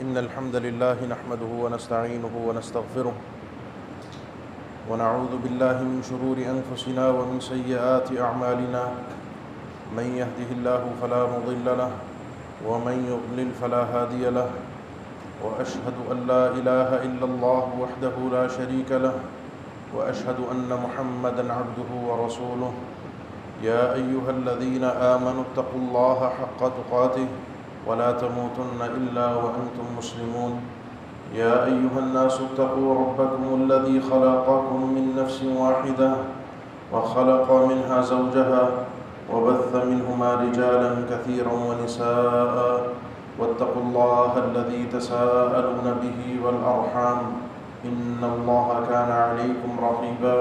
إن الحمد لله نحمده ونستعينه ونستغفره ونعوذ بالله من شرور أنفسنا ومن سيئات أعمالنا من يهده الله فلا مضل له ومن يضلل فلا هادي له وأشهد أن لا إله إلا الله وحده لا شريك له وأشهد أن محمدًا عبده ورسوله يا أيها الذين آمنوا اتقوا الله حق تقاته ولا تموتن إلا وأنتم مسلمون يا أيها الناس اتقوا ربكم الذي خلقكم من نفس واحدة وخلق منها زوجها وبث منهما رجالا كثيرا ونساء واتقوا الله الذي تساءلون به والأرحام إن الله كان عليكم رقيبا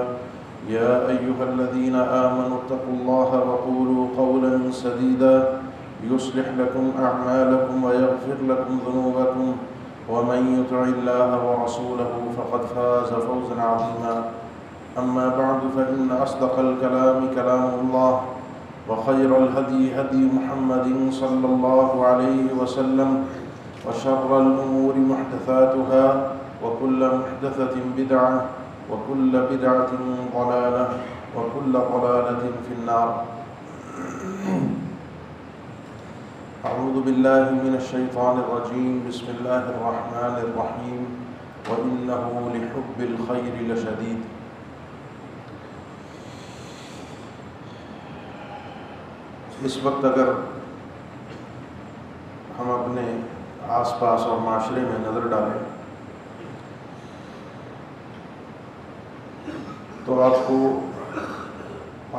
يا أيها الذين آمنوا اتقوا الله وقولوا قولا سديدا يصلح لكم أعمالكم ويغفر لكم ذنوبكم ومن يطع الله ورسوله فقد فاز فوزا عظيما أما بعد فإن أصدق الكلام كلام الله وخير الهدي هدي محمد صلى الله عليه وسلم وشر الأمور محدثاتها وكل محدثة بدعة وكل بدعة ضلالة وكل ضلالة في النار أعوذ بالله من الشيطان الرجيم بسم الله الرحمن الرحيم وإنه لحب الخير لشديد اس وقت اگر ہم اپنے آس پاس اور معاشرے میں نظر ڈالیں تو آپ کو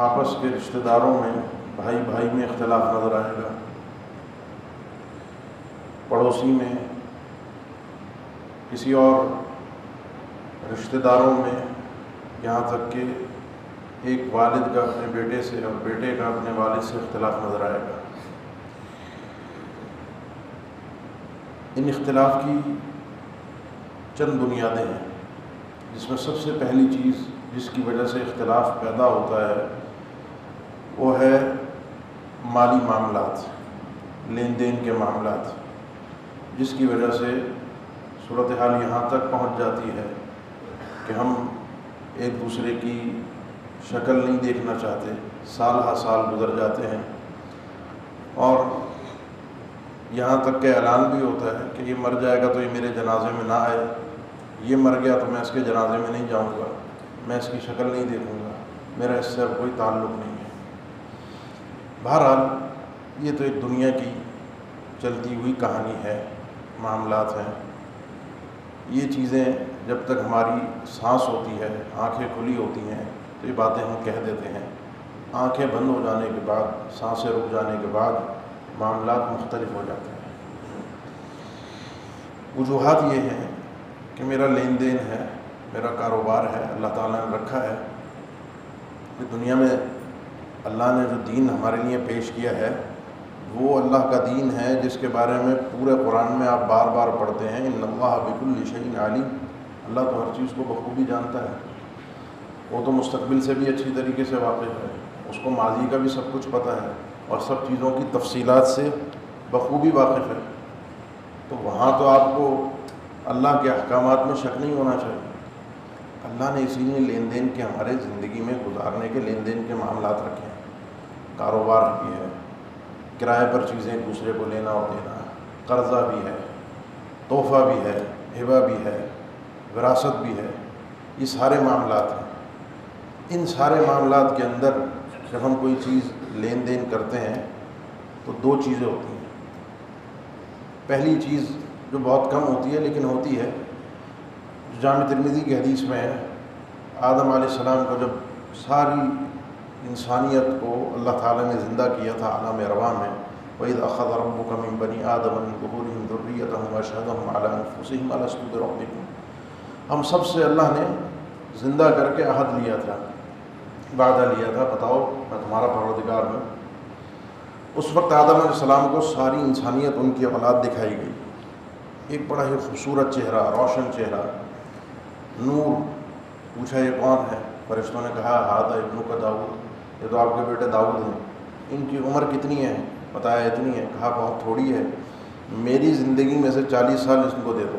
آپس کے رشتہ داروں میں بھائی بھائی میں اختلاف نظر آئے گا، پڑوسی میں، کسی اور رشتہ داروں میں، یہاں تک کہ ایک والد کا اپنے بیٹے سے اور بیٹے کا اپنے والد سے اختلاف نظر آئے گا۔ ان اختلاف کی چند بنیادیں ہیں، جس میں سب سے پہلی چیز جس کی وجہ سے اختلاف پیدا ہوتا ہے وہ ہے مالی معاملات، لین دین کے معاملات، جس کی وجہ سے صورتحال یہاں تک پہنچ جاتی ہے کہ ہم ایک دوسرے کی شکل نہیں دیکھنا چاہتے، سال ہا سال گزر جاتے ہیں، اور یہاں تک کہ اعلان بھی ہوتا ہے کہ یہ مر جائے گا تو یہ میرے جنازے میں نہ آئے، یہ مر گیا تو میں اس کے جنازے میں نہیں جاؤں گا، میں اس کی شکل نہیں دیکھوں گا، میرا اس سے اب کوئی تعلق نہیں ہے۔ بہرحال یہ تو ایک دنیا کی چلتی ہوئی کہانی ہے، معاملات ہیں۔ یہ چیزیں جب تک ہماری سانس ہوتی ہے، آنکھیں کھلی ہوتی ہیں تو یہ باتیں ہم کہہ دیتے ہیں، آنکھیں بند ہو جانے کے بعد، سانسیں رک جانے کے بعد معاملات مختلف ہو جاتے ہیں۔ وجوہات یہ ہیں کہ میرا لین دین ہے، میرا کاروبار ہے، اللہ تعالیٰ نے رکھا ہے کہ دنیا میں اللہ نے جو دین ہمارے لیے پیش کیا ہے وہ اللہ کا دین ہے جس کے بارے میں پورے قرآن میں آپ بار بار پڑھتے ہیں، ان اللہ بکل شیء علیم، اللہ تو ہر چیز کو بخوبی جانتا ہے، وہ تو مستقبل سے بھی اچھی طریقے سے واقف ہے، اس کو ماضی کا بھی سب کچھ پتہ ہے اور سب چیزوں کی تفصیلات سے بخوبی واقف ہے، تو وہاں تو آپ کو اللہ کے احکامات میں شک نہیں ہونا چاہیے۔ اللہ نے اسی لیے لین دین کے ہمارے زندگی میں گزارنے کے لین دین کے معاملات رکھے ہیں، کاروبار بھی ہے، کرائے پر چیزیں ایک دوسرے کو لینا اور دینا، قرضہ بھی ہے، تحفہ بھی ہے، ہبہ بھی ہے، وراثت بھی ہے، یہ سارے معاملات ہیں۔ ان سارے معاملات کے اندر جب ہم کوئی چیز لین دین کرتے ہیں تو دو چیزیں ہوتی ہیں۔ پہلی چیز جو بہت کم ہوتی ہے لیکن ہوتی ہے، جو جامع ترمذی کی حدیث میں ہے، آدم علیہ السلام کو جب ساری انسانیت کو اللہ تعالیٰ نے زندہ کیا تھا عالم ارواح میں، وَإِذْ أَخَذَ رَبُّكَ مِن بَنِي آدَمَ مِن ظُهُورِهِمْ ذُرِّيَّتَهُمْ وَأَشْهَدَهُمْ عَلَىٰ أَنفُسِهِمْ أَلَسْتُ بِرَبِّكُمْ، ہم سب سے اللہ نے زندہ کر کے عہد لیا تھا، وعدہ لیا تھا، بتاؤ میں تمہارا پروردگار ہوں۔ اس وقت آدم علیہ السلام کو ساری انسانیت، ان کی اولاد دکھائی گئی، ایک بڑا ہی خوبصورت چہرہ، روشن چہرہ، نور۔ پوچھا یہ کون ہے؟ فرشتوں نے کہا ہذا ابنک داؤد، یہ تو آپ کے بیٹے داؤد ہیں۔ ان کی عمر کتنی ہے؟ بتایا اتنی ہے۔ کہا بہت تھوڑی ہے، میری زندگی میں سے 40 سال اس کو دے دو،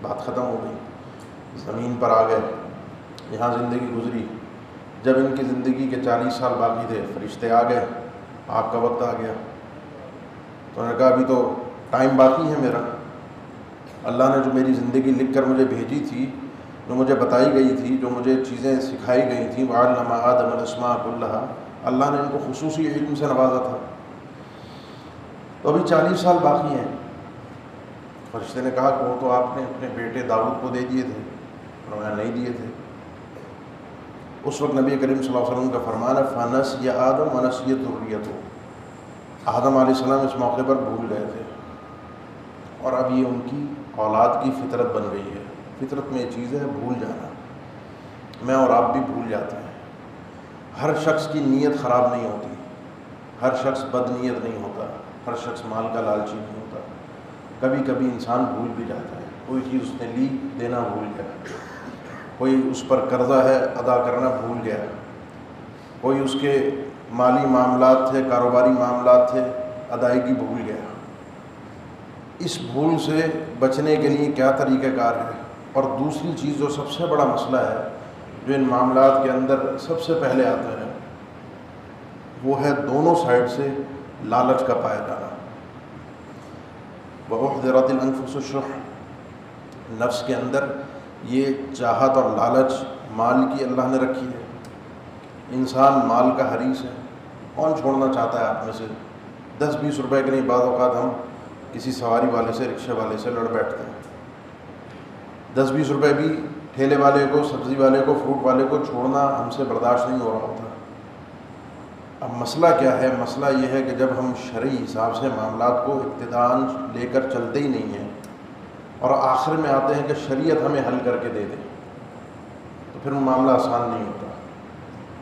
بات ختم ہو گئی۔ زمین پر آ گئے، یہاں زندگی گزری، جب ان کی زندگی کے 40 سال باقی تھے فرشتے آ گئے، آپ کا وقت آ گیا۔ تو انہوں نے کہا ابھی تو ٹائم باقی ہے میرا، اللہ نے جو میری زندگی لکھ کر مجھے بھیجی تھی، جو مجھے بتائی گئی تھی، جو مجھے چیزیں سکھائی گئی تھیں، وَعَلَّمَ آدَمَ الْأَسْمَاءَ كُلَّهَا، اللہ نے ان کو خصوصی علم سے نوازا تھا۔ تو ابھی 40 سال باقی ہیں۔ فرشتے نے کہا کہ وہ تو آپ نے اپنے بیٹے داؤد کو دے دیے تھے، فرمایا نہیں دیے تھے۔ اس وقت نبی کریم صلی اللہ علیہ وسلم کا فرمان ہے فَنَسِيَ آدَمُ وَنَسِيَتْ ذُرِّيَّتُهُ، آدم علیہ السلام اس موقع پر بھول گئے تھے، اور اب یہ ان کی اولاد کی فطرت بن گئی ہے۔ فطرت میں یہ چیز ہے بھول جانا، میں اور آپ بھی بھول جاتے ہیں۔ ہر شخص کی نیت خراب نہیں ہوتی، ہر شخص بد نیت نہیں ہوتا، ہر شخص مال کا لالچی نہیں ہوتا۔ کبھی کبھی انسان بھول بھی جاتا ہے، کوئی چیز اس نے لی دینا بھول گیا، کوئی اس پر قرضہ ہے ادا کرنا بھول گیا، کوئی اس کے مالی معاملات تھے، کاروباری معاملات تھے، ادائیگی بھول گیا۔ اس بھول سے بچنے کے لیے کیا طریقہ کار ہے؟ اور دوسری چیز جو سب سے بڑا مسئلہ ہے، جو ان معاملات کے اندر سب سے پہلے آتا ہے، وہ ہے دونوں سائڈ سے لالچ کا پایا جانا۔ وَأُحْضِرَتِ الْأَنفُسُ الشُّحَّ، نفس کے اندر یہ چاہت اور لالچ مال کی اللہ نے رکھی ہے۔ انسان مال کا حریص ہے، کون چھوڑنا چاہتا ہے آپ میں سے؟ 10-20 روپے کے لیے بعض اوقات ہم کسی سواری والے سے، رکشے والے سے لڑ بیٹھتے ہیں۔ 10-20 روپے بھی ٹھیلے والے کو، سبزی والے کو، فروٹ والے کو چھوڑنا ہم سے برداشت نہیں ہو رہا ہوتا۔ اب مسئلہ کیا ہے؟ مسئلہ یہ ہے کہ جب ہم شرعی حساب سے معاملات کو ابتداءً لے کر چلتے ہی نہیں ہیں، اور آخر میں آتے ہیں کہ شریعت ہمیں حل کر کے دے دے، تو پھر وہ معاملہ آسان نہیں ہوتا۔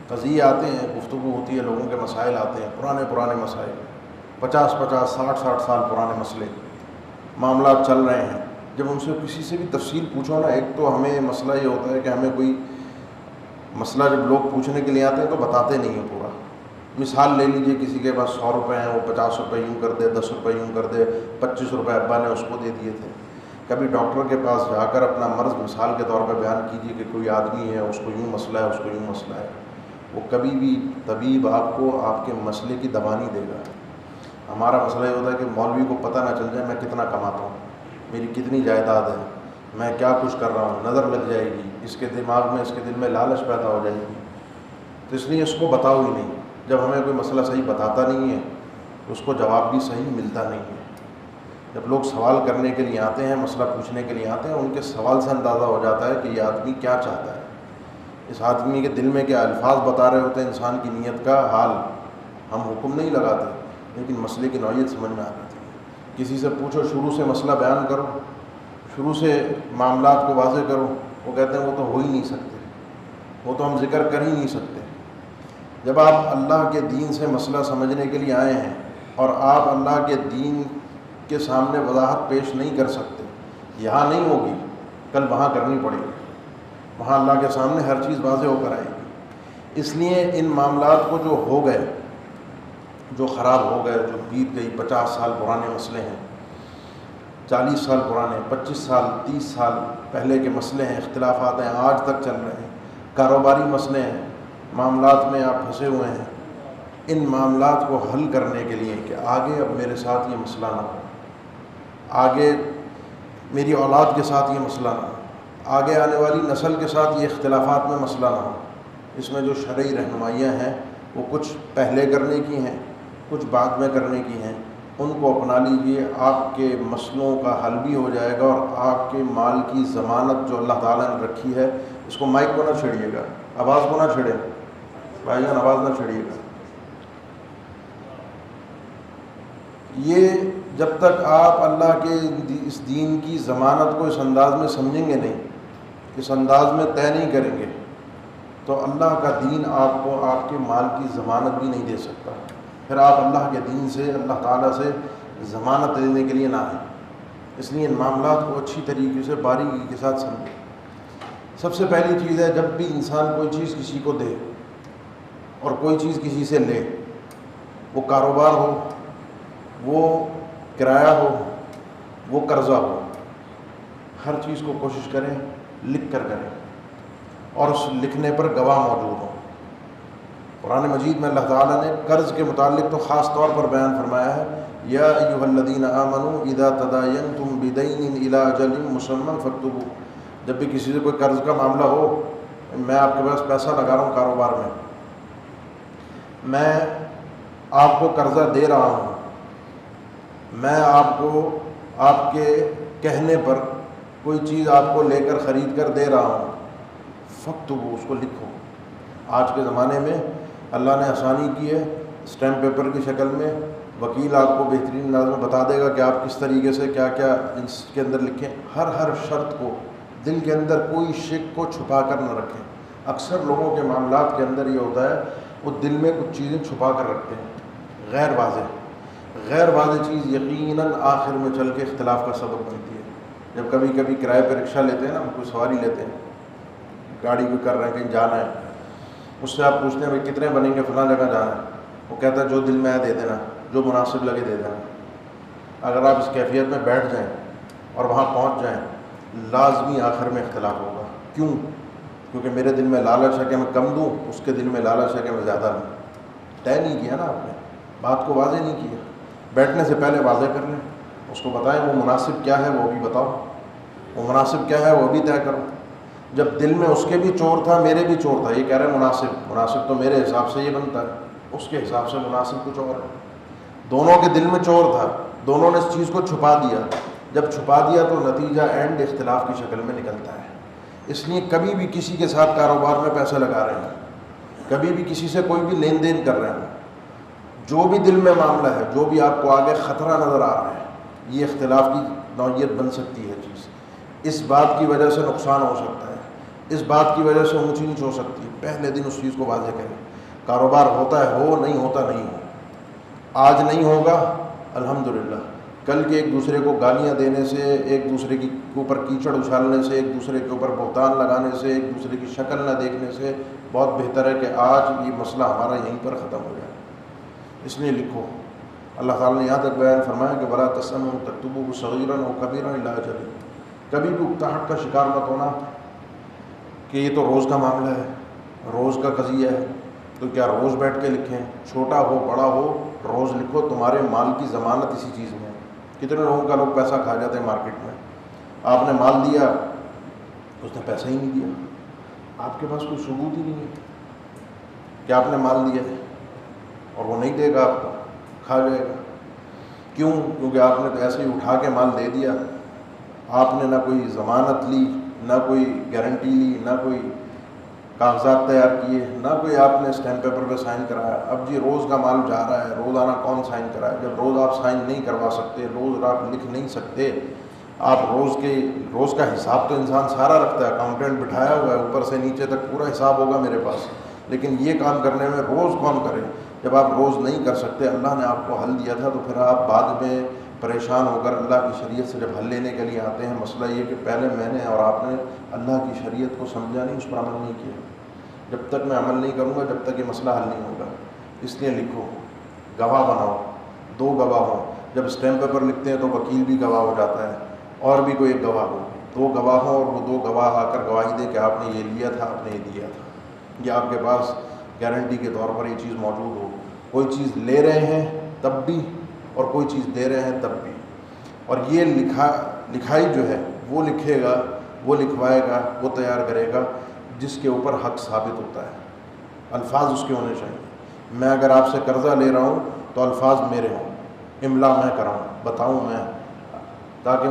قضیے آتے ہیں، گفتگو ہوتی ہے، لوگوں کے مسائل آتے ہیں، پرانے مسائل، 50-50 60-60 سال پرانے مسئلے، معاملات چل رہے ہیں۔ جب ان سے کسی سے بھی تفصیل پوچھو نا، ایک تو ہمیں مسئلہ یہ ہوتا ہے کہ ہمیں کوئی مسئلہ جب لوگ پوچھنے کے لیے آتے ہیں تو بتاتے نہیں ہیں پورا۔ مثال لے لیجئے، کسی کے پاس 100 روپے ہیں، وہ 50 روپے یوں کر دے، 10 روپے یوں کر دے، 25 روپے ابا نے اس کو دے دیے تھے۔ کبھی ڈاکٹر کے پاس جا کر اپنا مرض مثال کے طور پر بیان کیجیے کہ کوئی آدمی ہے، اس کو یوں مسئلہ ہے، اس کو یوں مسئلہ ہے، وہ کبھی بھی طبیب آپ کو آپ کے مسئلے کی دوا نہیں دے گا۔ ہمارا مسئلہ یہ ہوتا ہے کہ مولوی کو پتہ نہ چل جائے میں کتنا کماتا ہوں، میری کتنی جائیداد ہے، میں کیا کچھ کر رہا ہوں، نظر لگ جائے گی، اس کے دماغ میں، اس کے دل میں لالچ پیدا ہو جائے گی، تو اس لیے اس کو بتاؤ ہی نہیں۔ جب ہمیں کوئی مسئلہ صحیح بتاتا نہیں ہے تو اس کو جواب بھی صحیح ملتا نہیں ہے۔ جب لوگ سوال کرنے کے لیے آتے ہیں، مسئلہ پوچھنے کے لیے آتے ہیں، ان کے سوال سے اندازہ ہو جاتا ہے کہ یہ آدمی کیا چاہتا ہے، اس آدمی کے دل میں کیا الفاظ بتا رہے ہوتے ہیں انسان کی نیت کا حال۔ ہم حکم نہیں لگاتے، لیکن مسئلے کی نوعیت سمجھ میں آ جاتی ہے۔ کسی سے پوچھو، شروع سے مسئلہ بیان کرو، شروع سے معاملات کو واضح کرو، وہ کہتے ہیں وہ تو ہو ہی نہیں سکتے، وہ تو ہم ذکر کر ہی نہیں سکتے۔ جب آپ اللہ کے دین سے مسئلہ سمجھنے کے لیے آئے ہیں اور آپ اللہ کے دین کے سامنے وضاحت پیش نہیں کر سکتے، یہاں نہیں ہوگی، کل وہاں کرنی پڑے گی، وہاں اللہ کے سامنے ہر چیز واضح ہو کر آئے گی۔ اس لیے ان معاملات کو جو ہو گئے، جو خراب ہو گئے، جو بیت گئی، 50 سال پرانے مسئلے ہیں، 40 سال پرانے، 25 سال 30 سال پہلے کے مسئلے ہیں، اختلافات ہیں، آج تک چل رہے ہیں، کاروباری مسئلے ہیں، معاملات میں آپ پھنسے ہوئے ہیں۔ ان معاملات کو حل کرنے کے لیے کہ آگے اب میرے ساتھ یہ مسئلہ نہ ہو، آگے میری اولاد کے ساتھ یہ مسئلہ نہ ہو، آگے آنے والی نسل کے ساتھ یہ اختلافات میں مسئلہ نہ ہو، اس میں جو شرعی رہنمائیاں ہیں وہ کچھ پہلے کرنے کی ہیں، کچھ بعد میں کرنے کی ہیں، ان کو اپنا لیجئے، آپ کے مسئلوں کا حل بھی ہو جائے گا، اور آپ کے مال کی ضمانت جو اللہ تعالیٰ نے رکھی ہے، اس کو مائک کو نہ چھیڑیے گا، آواز کو نہ چھیڑیں بھائی جان، آواز نہ چھیڑیے گا۔ یہ جب تک آپ اللہ کے اس دین کی ضمانت کو اس انداز میں سمجھیں گے نہیں، اس انداز میں طے نہیں کریں گے، تو اللہ کا دین آپ کو آپ کے مال کی ضمانت بھی نہیں دے سکتا۔ پھر آپ اللہ کے دین سے، اللہ تعالیٰ سے ضمانت لینے کے لیے نہ آئیں۔ اس لیے ان معاملات کو اچھی طریقے سے باریکی کے ساتھ سمجھیں۔ سب سے پہلی چیز ہے، جب بھی انسان کوئی چیز کسی کو دے اور کوئی چیز کسی سے لے، وہ کاروبار ہو، وہ کرایہ ہو، وہ قرضہ ہو، ہر چیز کو کوشش کریں لکھ کر کریں، اور اس لکھنے پر گواہ موجود ہوں۔ قرآن مجید میں اللہ تعالیٰ نے قرض کے متعلق تو خاص طور پر بیان فرمایا ہے، یا ایھا الذین آمنوا اذا تداینتم بدین الی اجل مسمى فاکتبوا۔ جب بھی کسی سے کوئی قرض کا معاملہ ہو، میں آپ کے پاس پیسہ لگا رہا ہوں کاروبار میں آپ کو قرضہ دے رہا ہوں، میں آپ کو آپ کے کہنے پر کوئی چیز آپ کو لے کر خرید کر دے رہا ہوں، فاکتبوا، اس کو لکھو۔ آج کے زمانے میں اللہ نے آسانی کی ہے، اسٹیمپ پیپر کی شکل میں وکیل آپ کو بہترین انداز میں بتا دے گا کہ آپ کس طریقے سے کیا کیا اس کے اندر لکھیں۔ ہر شرط کو دل کے اندر کوئی شک کو چھپا کر نہ رکھیں۔ اکثر لوگوں کے معاملات کے اندر یہ ہوتا ہے، وہ دل میں کچھ چیزیں چھپا کر رکھتے ہیں، غیر واضح چیز یقیناً آخر میں چل کے اختلاف کا سبب بنتی ہے۔ جب کبھی کبھی کرائے پہ رکشہ لیتے ہیں نا، کوئی سواری لیتے ہیں، گاڑی کوئی کر رہے ہیں، کہیں جانا ہے، اس سے آپ پوچھتے ہیں بھائی کتنے بنیں گے، فلاں جگہ جانا ہے، وہ کہتا ہے جو دل میں ہے دے دینا، جو مناسب لگے دے دینا۔ اگر آپ اس کیفیت میں بیٹھ جائیں اور وہاں پہنچ جائیں، لازمی آخر میں اختلاف ہوگا۔ کیوں؟ کیونکہ میرے دل میں لالچ ہے کہ میں کم دوں، اس کے دل میں لالچ ہے کہ میں زیادہ دوں۔ طے نہیں کیا نا آپ نے، بات کو واضح نہیں کیا۔ بیٹھنے سے پہلے واضح کر لیں، اس کو بتائیں وہ مناسب کیا ہے وہ بھی بتاؤ، وہ مناسب کیا ہے وہ بھی طے کرو۔ جب دل میں اس کے بھی چور تھا، میرے بھی چور تھا، یہ کہہ رہے ہیں مناسب تو میرے حساب سے یہ بنتا ہے، اس کے حساب سے مناسب کچھ اور ہے۔ دونوں کے دل میں چور تھا، دونوں نے اس چیز کو چھپا دیا۔ جب چھپا دیا تو نتیجہ اینڈ اختلاف کی شکل میں نکلتا ہے۔ اس لیے کبھی بھی کسی کے ساتھ کاروبار میں پیسہ لگا رہے ہیں، کبھی بھی کسی سے کوئی بھی لین دین کر رہے ہیں، جو بھی دل میں معاملہ ہے، جو بھی آپ کو آگے خطرہ نظر آ رہا ہے، یہ اختلاف کی نوعیت بن سکتی ہے چیز۔ اس بات کی وجہ سے نقصان ہو سکتا ہے، اس بات کی وجہ سے اونچ نیچ ہو سکتی ہے، پہلے دن اس چیز کو واضح کریں۔ کاروبار ہوتا ہے ہو، نہیں ہوتا نہیں ہو۔ آج نہیں ہوگا الحمدللہ، کل کے ایک دوسرے کو گالیاں دینے سے، ایک دوسرے کے اوپر کیچڑ اچھالنے سے، ایک دوسرے کے اوپر بہتان لگانے سے، ایک دوسرے کی شکل نہ دیکھنے سے بہت بہتر ہے کہ آج یہ مسئلہ ہمارا یہیں پر ختم ہو جائے۔ اس لیے لکھو۔ اللہ تعالیٰ نے یہاں تک بیان فرمایا کہ وَلَا تَسْأَمُوا تَكْتُبُوهُ صَغِيرًا أَوْ كَبِيرًا إِلَّا أَجَلٍ۔ کبھی بھی اکتاہٹ کا شکار مت ہونا کہ یہ تو روز کا معاملہ ہے، روز کا قضیہ ہے، تو کیا روز بیٹھ کے لکھیں؟ چھوٹا ہو بڑا ہو، روز لکھو۔ تمہارے مال کی ضمانت اسی چیز میں ہے۔ کتنے لوگوں کا لوگ پیسہ کھا جاتے ہیں مارکیٹ میں، آپ نے مال دیا، اس نے پیسہ ہی نہیں دیا، آپ کے پاس کوئی ثبوت ہی نہیں ہے کہ آپ نے مال دیا ہے، اور وہ نہیں دے گا آپ کو، کھا جائے گا۔ کیوں؟ کیونکہ آپ نے تو ایسے ہی اٹھا کے مال دے دیا، آپ نے نہ کوئی ضمانت لی، نہ کوئی گارنٹی لی، نہ کوئی کاغذات تیار کیے، نہ کوئی آپ نے اسٹیمپ پیپر پہ سائن کرایا۔ اب جی روز کا مال جا رہا ہے، روزانہ کون سائن کرائے؟ جب روز آپ سائن نہیں کروا سکتے، روز آپ لکھ نہیں سکتے، آپ روز کا حساب تو انسان سارا رکھتا ہے، اکاؤنٹنٹ بٹھایا ہوا ہے، اوپر سے نیچے تک پورا حساب ہوگا میرے پاس، لیکن یہ کام کرنے میں روز کون کرے؟ جب آپ روز نہیں کر سکتے، اللہ نے آپ کو حل دیا تھا، تو پھر آپ بعد میں پریشان ہو کر اللہ کی شریعت سے جب حل لینے کے لیے آتے ہیں، مسئلہ یہ کہ پہلے میں نے اور آپ نے اللہ کی شریعت کو سمجھا نہیں، اس پر عمل نہیں کیا۔ جب تک میں عمل نہیں کروں گا، جب تک یہ مسئلہ حل نہیں ہوگا۔ اس لیے لکھو، گواہ بناؤ، 2 گواہ ہوں۔ جب اسٹیمپ پیپر لکھتے ہیں تو وکیل بھی گواہ ہو جاتا ہے، اور بھی کوئی ایک گواہ ہو، 2 گواہ ہوں، اور وہ 2 گواہ آ کر گواہی دے کہ آپ نے یہ لیا تھا، آپ نے یہ دیا تھا، یا آپ کے پاس گارنٹی کے طور پر یہ چیز موجود ہو۔ کوئی چیز لے رہے ہیں تب بھی، اور کوئی چیز دے رہے ہیں تب بھی۔ اور یہ لکھائی جو ہے وہ لکھے گا، وہ لکھوائے گا، وہ تیار کرے گا جس کے اوپر حق ثابت ہوتا ہے۔ الفاظ اس کے ہونے چاہیے۔ میں اگر آپ سے قرضہ لے رہا ہوں تو الفاظ میرے ہوں، املا میں کراؤں، بتاؤں میں، تاکہ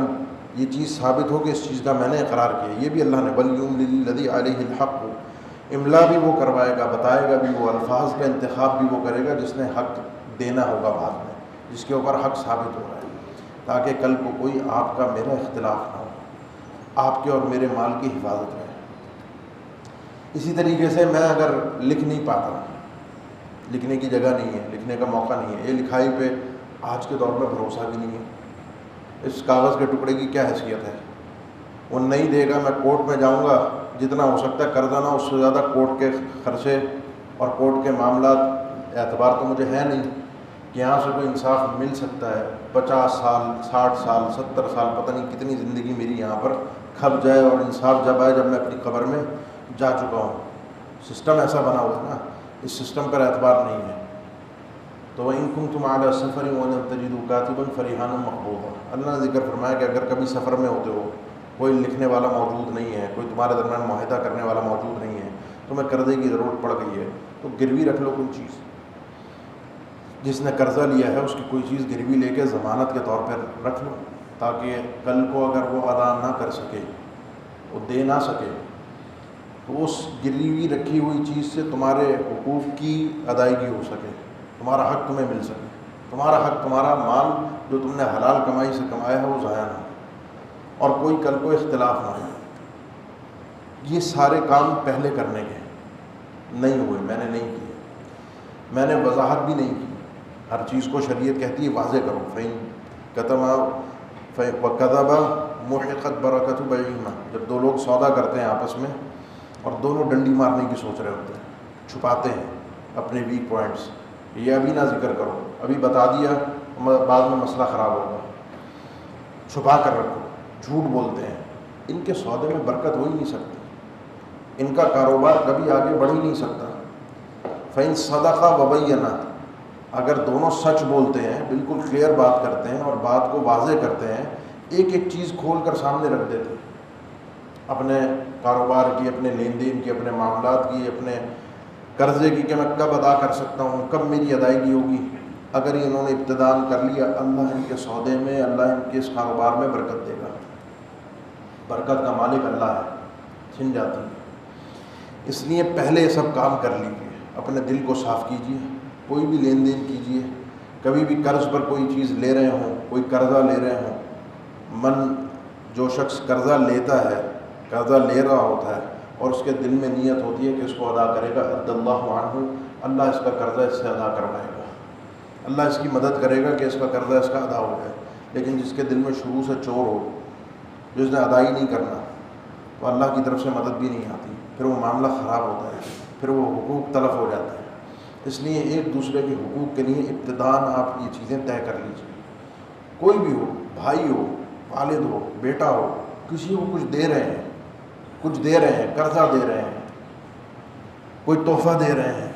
یہ چیز ثابت ہو کہ اس چیز کا میں نے اقرار کیا۔ یہ بھی اللہ نے وَلْيُمْلِلِ الَّذِي عَلَيْهِ الْحَقُّ، املا بھی وہ کروائے گا، بتائے گا بھی وہ، الفاظ کا انتخاب بھی وہ کرے گا جس نے حق دینا ہوگا بعد میں، جس کے اوپر حق ثابت ہو رہا ہے، تاکہ کل کو کوئی آپ کا میرا اختلاف نہ ہو، آپ کے اور میرے مال کی حفاظت رہے۔ اسی طریقے سے میں اگر لکھ نہیں پاتا، لکھنے کی جگہ نہیں ہے، لکھنے کا موقع نہیں ہے، یہ لکھائی پہ آج کے دور میں بھروسہ بھی نہیں ہے۔ اس کاغذ کے ٹکڑے کی کیا حیثیت ہے؟ وہ نہیں دے گا، میں کورٹ میں جاؤں گا، جتنا ہو سکتا ہے قرضہ نہ اس سے زیادہ کورٹ کے خرچے اور کورٹ کے معاملات، اعتبار تو مجھے ہے نہیں، کہ یہاں سے کوئی انصاف مل سکتا ہے، 50 سال 60 سال 70 سال پتہ نہیں کتنی زندگی میری یہاں پر کھپ جائے اور انصاف جب آئے جب میں اپنی قبر میں جا چکا ہوں. سسٹم ایسا بنا ہوا ہے نا، اس سسٹم پر اعتبار نہیں ہے. تو وَإِن كُنتُمْ عَلَىٰ سَفَرٍ وَلَمْ تَجِدُوا كَاتِبًا فَرِهَانٌ مَقْبُوضَةٌ. اللہ نے ذکر فرمایا کہ اگر کبھی سفر میں ہوتے ہو، کوئی لکھنے والا موجود نہیں ہے، کوئی تمہارے درمیان معاہدہ کرنے والا موجود نہیں ہے، تمہیں قرضے کی ضرورت پڑ گئی ہے، تو گروی رکھ لو کوئی چیز. جس نے قرضہ لیا ہے اس کی کوئی چیز گروی لے کے ضمانت کے طور پر رکھ لو، تاکہ کل کو اگر وہ ادا نہ کر سکے، وہ دے نہ سکے، تو اس گروی رکھی ہوئی چیز سے تمہارے حقوق کی ادائیگی ہو سکے، تمہارا حق تمہیں مل سکے، تمہارا حق، تمہارا مال جو تم نے حلال کمائی سے کمایا ہے وہ ضائع نہ ہو اور کوئی کل کو اختلاف نہ ہو. یہ سارے کام پہلے کرنے کے نہیں ہوئے، میں نے نہیں کیے، میں نے وضاحت بھی نہیں کی. ہر چیز کو شریعت کہتی ہے واضح کرو. فَإِن كَتَمَا وَكَذَبَ مُحِقَتْ بَرَكَةُ بَيْعِهِمَا. جب دو لوگ سودا کرتے ہیں آپس میں اور دونوں ڈنڈی مارنے کی سوچ رہے ہوتے ہیں، چھپاتے ہیں اپنے ویک پوائنٹس، یہ ابھی نہ ذکر کرو، ابھی بتا دیا بعد میں مسئلہ خراب ہوگا، چھپا کر رکھو، جھوٹ بولتے ہیں. ان کے سودے میں برکت ہو ہی نہیں سکتی، ان کا کاروبار کبھی آگے بڑھ ہی نہیں سکتا. فَإِن صَدَقَا وَبَيَّنَا. اگر دونوں سچ بولتے ہیں، بالکل کلیئر بات کرتے ہیں اور بات کو واضح کرتے ہیں، ایک ایک چیز کھول کر سامنے رکھ دیتے ہیں، اپنے کاروبار کی، اپنے لین دین کی، اپنے معاملات کی، اپنے قرضے کی کہ میں کب ادا کر سکتا ہوں، کب میری ادائیگی ہوگی. اگر یہ انہوں نے ابتدان کر لیا، اللہ ان کے سودے میں، اللہ ان کے اس کاروبار میں برکت دے گا. برکت کا مالک اللہ ہے، چھن جاتی ہے. اس لیے پہلے یہ سب کام کر لیجیے، اپنے دل کو صاف کیجیے. کوئی بھی لین دین کیجیے، کبھی بھی قرض پر کوئی چیز لے رہے ہوں، کوئی قرضہ لے رہے ہوں، جو شخص قرضہ لیتا ہے، قرضہ لے رہا ہوتا ہے اور اس کے دل میں نیت ہوتی ہے کہ اس کو ادا کرے گا، رد اللہ عنہ، اللہ اس کا قرضہ اس سے ادا کروائے گا، اللہ اس کی مدد کرے گا کہ اس کا قرضہ اس کا ادا ہو جائے. لیکن جس کے دل میں شروع سے چور ہو، جس نے ادائی نہیں کرنا، تو اللہ کی طرف سے مدد بھی نہیں آتی، پھر وہ معاملہ خراب ہوتا ہے، پھر وہ حقوق تلف ہو جاتے ہیں. اس لیے ایک دوسرے کے حقوق کے لیے ابتداءً آپ یہ چیزیں طے کر لیجیے. کوئی بھی ہو، بھائی ہو، والد ہو، بیٹا ہو، کسی کو کچھ دے رہے ہیں، کچھ دے رہے ہیں، قرضہ دے رہے ہیں، کوئی تحفہ دے رہے ہیں،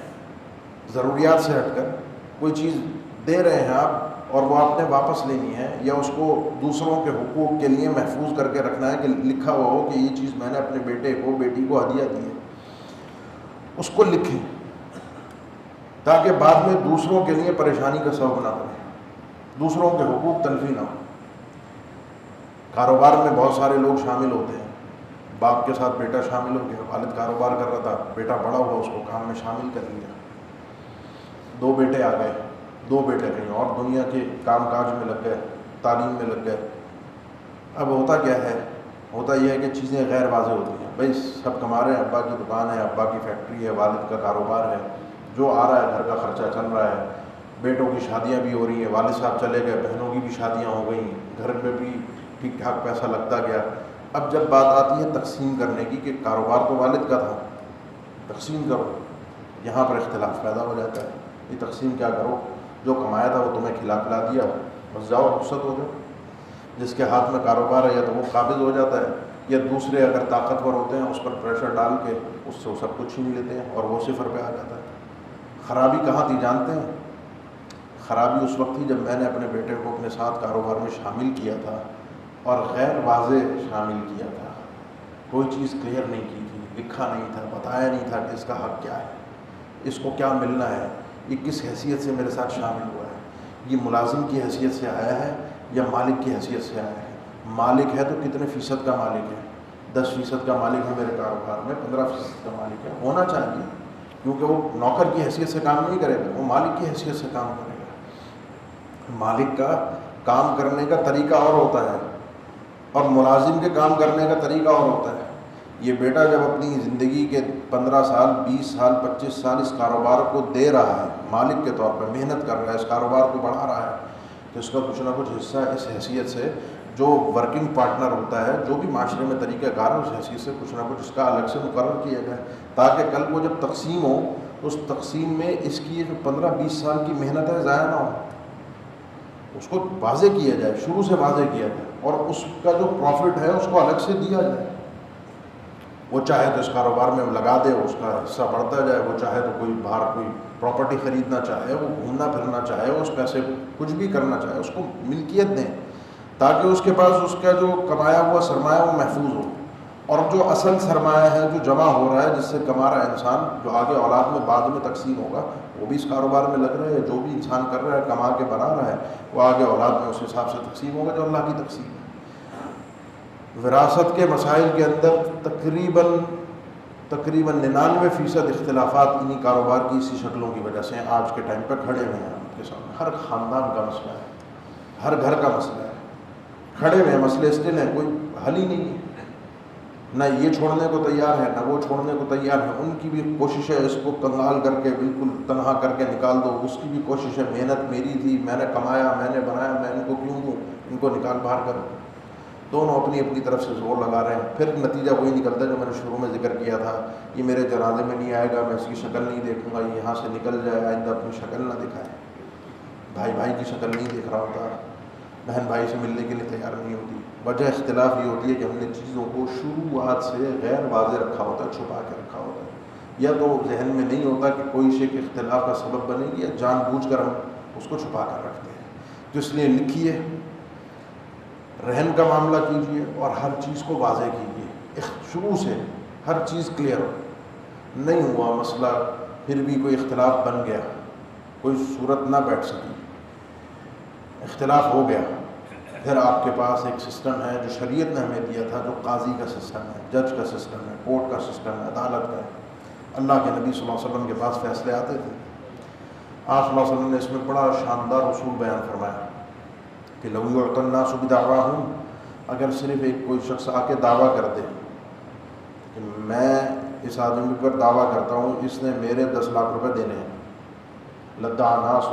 ضروریات سے ہٹ کر کوئی چیز دے رہے ہیں آپ اور وہ آپ نے واپس لینی ہے، یا اس کو دوسروں کے حقوق کے لیے محفوظ کر کے رکھنا ہے کہ لکھا ہوا ہو کہ یہ چیز میں نے اپنے بیٹے کو، بیٹی کو ہدیہ دی ہے، اس کو لکھیں تاکہ بعد میں دوسروں کے لیے پریشانی کا سبب نہ بنے، دوسروں کے حقوق تلفی نہ ہو. کاروبار میں بہت سارے لوگ شامل ہوتے ہیں، باپ کے ساتھ بیٹا شامل ہو گیا، والد کاروبار کر رہا تھا، بیٹا بڑا ہوا، اس کو کام میں شامل کر لیا، 2 بیٹے آ گئے، 2 بیٹے کہیں اور دنیا کے کام کاج میں لگ گئے، تعلیم میں لگ گئے. اب ہوتا کیا ہے؟ ہوتا یہ ہے کہ چیزیں غیر واضح ہوتی ہیں. بھائی سب کما رہے ہیں، ابا کی دکان ہے، ابا کی فیکٹری ہے، والد کا کاروبار ہے، جو آ رہا ہے گھر کا خرچہ چل رہا ہے، بیٹوں کی شادیاں بھی ہو رہی ہیں، والد صاحب چلے گئے، بہنوں کی بھی شادیاں ہو گئیں، گھر میں بھی ٹھیک ٹھاک پیسہ لگتا گیا. اب جب بات آتی ہے تقسیم کرنے کی کہ کاروبار تو والد کا تھا، تقسیم کرو، یہاں پر اختلاف پیدا ہو جاتا ہے. یہ تقسیم کیا کرو؟ جو کمایا تھا وہ تمہیں کھلا پلا دیا، بس جاؤ رخصت ہو جاؤ. جس کے ہاتھ میں کاروبار ہے یا تو وہ قابض ہو جاتا ہے، یا دوسرے اگر طاقتور ہوتے ہیں اس پر پریشر ڈال کے اس سے وہ سب کچھ چھین لیتے ہیں اور وہ صفر پہ آ جاتا ہے. خرابی کہاں تھی جانتے ہیں؟ خرابی اس وقت تھی جب میں نے اپنے بیٹے کو اپنے ساتھ کاروبار میں شامل کیا تھا اور غیر واضح شامل کیا تھا. کوئی چیز کلیئر نہیں کی تھی، لکھا نہیں تھا، بتایا نہیں تھا کہ اس کا حق کیا ہے، اس کو کیا ملنا ہے، یہ کس حیثیت سے میرے ساتھ شامل ہوا ہے، یہ ملازم کی حیثیت سے آیا ہے یا مالک کی حیثیت سے آیا ہے. مالک ہے تو کتنے فیصد کا مالک ہے؟ 10% کا مالک ہے میرے کاروبار میں، 15% کا مالک ہے. ہونا چاہیے، کیونکہ وہ نوکر کی حیثیت سے کام نہیں کرے گا، وہ مالک کی حیثیت سے کام کرے گا. مالک کا کام کرنے کا طریقہ اور ہوتا ہے اور ملازم کے کام کرنے کا طریقہ اور ہوتا ہے. یہ بیٹا جب اپنی زندگی کے 15 سال 20 سال 25 سال اس کاروبار کو دے رہا ہے، مالک کے طور پر محنت کر رہا ہے، اس کاروبار کو بڑھا رہا ہے، تو اس کا کچھ نہ کچھ حصہ اس حیثیت سے جو ورکنگ پارٹنر ہوتا ہے، جو بھی معاشرے میں طریقہ کار ہے، اس حیثیت سے کچھ نہ کچھ اس کا الگ سے مقرر کیا جائے، تاکہ کل کو جب تقسیم ہو تو اس تقسیم میں اس کی جو 15-20 سال کی محنت ہے ضائع نہ ہو، اس کو واضح کیا جائے، شروع سے واضح کیا جائے، اور اس کا جو پروفٹ ہے اس کو الگ سے دیا جائے۔ وہ چاہے تو اس کاروبار میں لگا دے، اس کا حصہ بڑھتا جائے، وہ چاہے تو کوئی باہر کوئی پراپرٹی خریدنا چاہے، وہ گھومنا پھرنا چاہے، اس پیسے کچھ بھی کرنا چاہے، اس کو ملکیت دیں تاکہ اس کے پاس اس کا جو کمایا ہوا سرمایہ وہ محفوظ ہو، اور جو اصل سرمایہ ہے جو جمع ہو رہا ہے جس سے کما رہا ہے انسان، جو آگے اولاد میں بعد میں تقسیم ہوگا، وہ بھی اس کاروبار میں لگ رہا ہے، جو بھی انسان کر رہا ہے کما کے بنا رہا ہے، وہ آگے اولاد میں اس حساب سے تقسیم ہوگا جو اللہ کی تقسیم ہے۔ وراثت کے مسائل کے اندر تقریباً 99% اختلافات انہی کاروبار کی اسی شکلوں کی وجہ سے آج کے ٹائم پہ کھڑے ہوئے ہیں آپ کے سامنے۔ ہر خاندان کا مسئلہ ہے، ہر گھر کا مسئلہ ہے، کھڑے ہوئے ہیں مسئلے، اسٹل ہیں، کوئی حل ہی نہیں ہے، نہ یہ چھوڑنے کو تیار ہے نہ وہ چھوڑنے کو تیار ہے۔ ان کی بھی کوشش ہے اس کو کنگال کر کے بالکل تنہا کر کے نکال دو، اس کی بھی کوشش ہے محنت میری تھی، میں نے کمایا، میں نے بنایا، میں ان کو کیوں دوں، ان کو نکال باہر کرو۔ دونوں اپنی اپنی طرف سے زور لگا رہے ہیں، پھر نتیجہ وہی نکلتا ہے جو میں نے شروع میں ذکر کیا تھا، یہ میرے جنازے میں نہیں آئے گا، میں اس کی شکل نہیں دیکھوں گا، یہ یہاں سے نکل جائے، آئندہ اپنی شکل نہ دکھائے، بھائی بھائی کی شکل نہیں دیکھ رہا ہوتا، بہن بھائی سے ملنے کے لیے تیار نہیں ہوتی۔ وجہ اختلاف یہ ہوتی ہے کہ ہم نے چیزوں کو شروعات سے غیر واضح رکھا ہوتا ہے، چھپا کے رکھا ہوتا ہے، یا تو ذہن میں نہیں ہوتا کہ کوئی شے کے اختلاف کا سبب بنے گی، یا جان بوجھ کر ہم اس کو چھپا کر رکھتے ہیں۔ تو اس لیے لکھیے، رہن کا معاملہ کیجیے، اور ہر چیز کو واضح کیجیے، شروع سے ہر چیز کلیئر ہو۔ نہیں ہوا مسئلہ، پھر بھی کوئی اختلاف بن گیا، کوئی صورت نہ بیٹھ سکی، اختلاف ہو گیا، پھر آپ کے پاس ایک سسٹم ہے جو شریعت نے ہمیں دیا تھا، جو قاضی کا سسٹم ہے، جج کا سسٹم ہے، کورٹ کا سسٹم ہے، عدالت کا ہے۔ اللہ کے نبی صلی اللہ علیہ وسلم کے پاس فیصلے آتے تھے، آپ صلی اللہ علیہ وسلم نے اس میں بڑا شاندار اصول بیان فرمایا کہ لو یعطی الناس بدعواہم، اگر صرف ایک کوئی شخص آ کے دعویٰ کر دے کہ میں اس آدمی پر دعویٰ کرتا ہوں اس نے میرے 10 لاکھ روپے دینے ہیں، لدعا ناس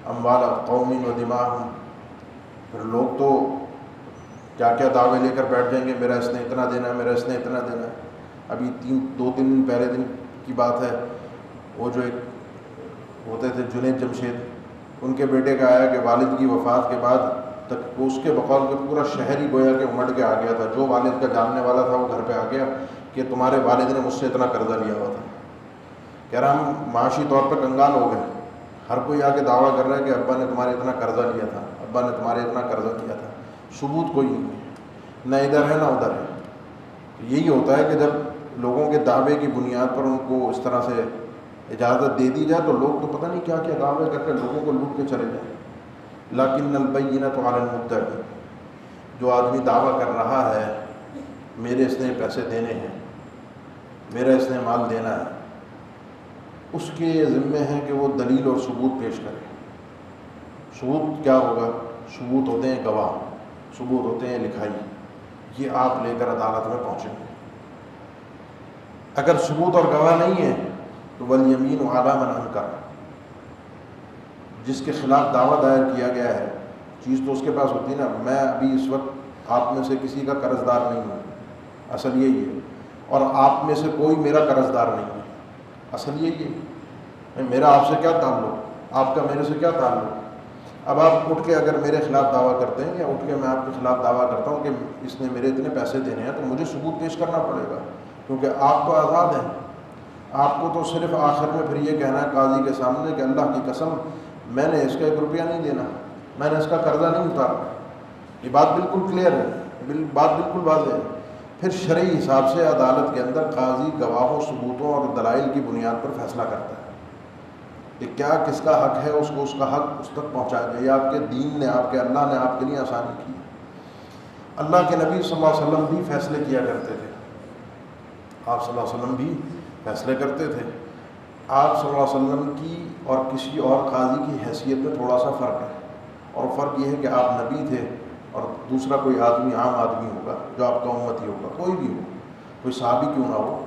اموال قوم و دماءہم، پھر لوگ تو کیا کیا دعوے لے کر بیٹھ جائیں گے، میرا اس نے اتنا دینا ہے، میرا اس نے اتنا دینا ہے۔ ابھی 2-3 دن پہلے دن کی بات ہے، وہ جو ایک ہوتے تھے جنید جمشید، ان کے بیٹے کا آیا کہ والد کی وفات کے بعد تک اس کے بقول کے پورا شہر ہی گویا کہ امڑ کے آ گیا تھا، جو والد کا جاننے والا تھا وہ گھر پہ آ گیا کہ تمہارے والد نے مجھ سے اتنا قرضہ لیا ہوا تھا۔ کہہ رہا ہم معاشی طور پہ کنگال ہو گئے، ہر کوئی آ کے دعویٰ کر رہا ہے کہ ابا نے تمہارے اتنا قرضہ لیا تھا، ابا نے تمہارے اتنا قرضہ لیا تھا، ثبوت کوئی نہیں ہے، نہ ادھر ہے نہ ادھر ہے۔ یہی ہوتا ہے کہ جب لوگوں کے دعوے کی بنیاد پر ان کو اس طرح سے اجازت دے دی جائے تو لوگ تو پتہ نہیں کیا کیا دعوے کر کے لوگوں کو لوٹ کے چلے جائیں۔ لیکن البینۃ علی المدعی، جو آدمی دعویٰ کر رہا ہے میرے اس نے پیسے دینے ہیں، میرا اس نے مال دینا ہے، اس کے ذمے ہے کہ وہ دلیل اور ثبوت پیش کرے۔ ثبوت کیا ہوگا؟ ثبوت ہوتے ہیں گواہ، ثبوت ہوتے ہیں لکھائی، یہ آپ لے کر عدالت میں پہنچیں گے۔ اگر ثبوت اور گواہ نہیں ہے تو والیمین علی من انکر، جس کے خلاف دعویٰ دائر کیا گیا ہے، چیز تو اس کے پاس ہوتی ہے نا، میں ابھی اس وقت آپ میں سے کسی کا قرض دار نہیں ہوں، اصل یہی ہے، اور آپ میں سے کوئی میرا قرض دار نہیں ہے، اصل یہی ہے، میرا آپ سے کیا تعلق، آپ کا میرے سے کیا تعلق۔ اب آپ اٹھ کے اگر میرے خلاف دعویٰ کرتے ہیں، یا اٹھ کے میں آپ کے خلاف دعویٰ کرتا ہوں کہ اس نے میرے اتنے پیسے دینے ہیں، تو مجھے ثبوت پیش کرنا پڑے گا، کیونکہ آپ تو آزاد ہیں۔ آپ کو تو صرف آخر میں پھر یہ کہنا ہے قاضی کے سامنے کہ اللہ کی قسم میں نے اس کا 1 روپیہ نہیں دینا، میں نے اس کا قرضہ نہیں اتارنا۔ یہ بات بالکل کلیئر ہے، بات بالکل واضح ہے۔ پھر شرعی حساب سے عدالت کے اندر قاضی گواہوں، ثبوتوں اور دلائل کی بنیاد پر فیصلہ کرتا ہے کہ کیا کس کا حق ہے، اس کو اس کا حق اس تک پہنچایا جائے۔ یہ آپ کے دین نے، آپ کے اللہ نے آپ کے لیے آسانی کی ہے۔ اللہ کے نبی صلی اللہ علیہ وسلم بھی فیصلے کیا کرتے تھے، آپ صلی اللہ علیہ وسلم بھی فیصلے کرتے تھے۔ آپ صلی اللہ علیہ وسلم کی اور کسی اور قاضی کی حیثیت میں تھوڑا سا فرق ہے، اور فرق یہ ہے کہ آپ نبی تھے اور دوسرا کوئی آدمی عام آدمی ہوگا جو آپ کا امتی ہوگا، کوئی بھی ہو، کوئی صحابی کیوں نہ ہو۔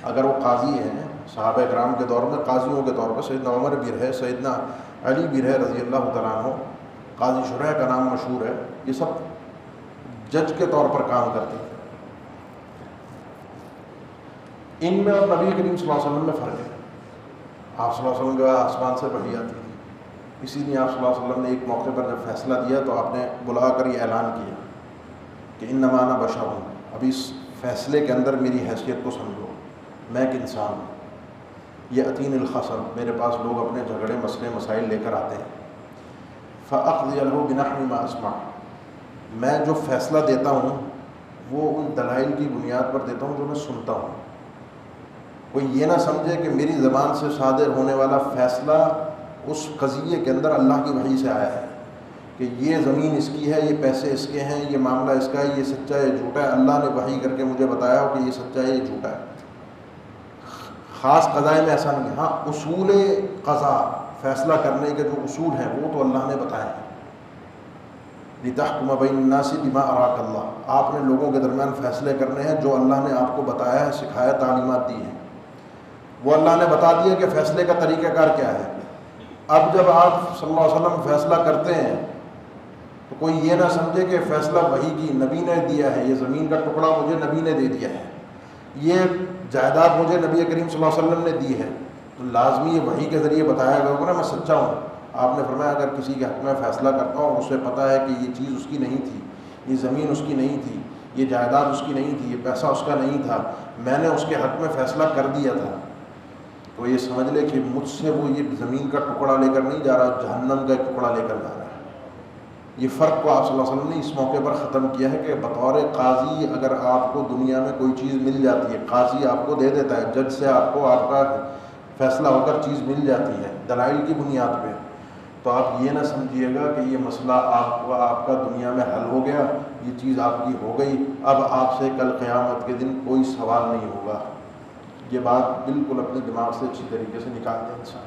اگر وہ قاضی ہیں، صحابہ اکرام کے دور میں قاضیوں کے طور پر سیدنا عمر بھی رہے، سیدنا علی بھی رہے رضی اللہ تعالیٰ عنہ، قاضی شریح کا نام مشہور ہے، یہ سب جج کے طور پر کام کرتے تھے۔ ان میں اور نبی کریم صلی اللہ علیہ وسلم میں فرق ہے۔ آپ صلی اللہ علیہ وسلم کے بعد آسمان سے وحی آتی تھی. اسی لیے آپ صلی اللہ علیہ وسلم نے ایک موقع پر جب فیصلہ دیا تو آپ نے بلا کر یہ اعلان کیا کہ انما انا بشر ہوں. اب اس فیصلے کے اندر میری حیثیت کو سمجھو، میں ایک انسان ہوں. یہ عطین الخصم، میرے پاس لوگ اپنے جھگڑے مسئلے مسائل لے کر آتے ہیں. فاقضی له بنحو ما اسمع، میں جو فیصلہ دیتا ہوں وہ ان دلائل کی بنیاد پر دیتا ہوں جو میں سنتا ہوں. کوئی یہ نہ سمجھے کہ میری زبان سے صادر ہونے والا فیصلہ اس قضیے کے اندر اللہ کی وحی سے آیا ہے کہ یہ زمین اس کی ہے، یہ پیسے اس کے ہیں، یہ معاملہ اس کا ہے، یہ سچا ہے، یہ جھوٹا ہے. اللہ نے وحی کر کے مجھے بتایا ہو کہ یہ سچا ہے، یہ جھوٹا ہے. خاص قضائے میں ایسا نہیں ہے. ہاں اصول قضا، فیصلہ کرنے کے جو اصول ہیں وہ تو اللہ نے بتائے ہیں. لِتَحْكُمَ بَيْنَ النَّاسِ بِمَا أَرَاكَ اللَّهُ، آپ نے لوگوں کے درمیان فیصلے کرنے ہیں جو اللہ نے آپ کو بتایا ہے، سکھایا، تعلیمات دی ہیں. وہ اللہ نے بتا دیا کہ فیصلے کا طریقہ کار کیا ہے. اب جب آپ صلی اللہ علیہ وسلم فیصلہ کرتے ہیں تو کوئی یہ نہ سمجھے کہ فیصلہ وحی کی نبی نے دیا ہے، یہ زمین کا ٹکڑا مجھے نبی نے دے دیا ہے، یہ جائیداد مجھے نبی کریم صلی اللہ علیہ وسلم نے دی ہے تو لازمی یہ وحی کے ذریعے بتایا گیا ہوگا نا میں سچا ہوں. آپ نے فرمایا اگر کسی کے حق میں فیصلہ کرتا ہوں اسے پتہ ہے کہ یہ چیز اس کی نہیں تھی، یہ زمین اس کی نہیں تھی، یہ جائیداد اس کی نہیں تھی، یہ پیسہ اس کا نہیں تھا، میں نے اس کے حق میں فیصلہ کر دیا تھا، تو یہ سمجھ لے کہ مجھ سے وہ یہ زمین کا ٹکڑا لے کر نہیں جا رہا، جہنم کا ٹکڑا لے کر جا رہا ہے. یہ فرق کو آپ صلی اللہ علیہ وسلم نے اس موقع پر ختم کیا ہے کہ بطور قاضی اگر آپ کو دنیا میں کوئی چیز مل جاتی ہے، قاضی آپ کو دے دیتا ہے، جج سے آپ کو آپ کا فیصلہ ہو کر چیز مل جاتی ہے دلائل کی بنیاد پہ، تو آپ یہ نہ سمجھیے گا کہ یہ مسئلہ آپ کا دنیا میں حل ہو گیا، یہ چیز آپ کی ہو گئی، اب آپ سے کل قیامت کے دن کوئی سوال نہیں ہوگا. یہ بات بالکل اپنے دماغ سے اچھی طریقے سے نکال دیں انسان.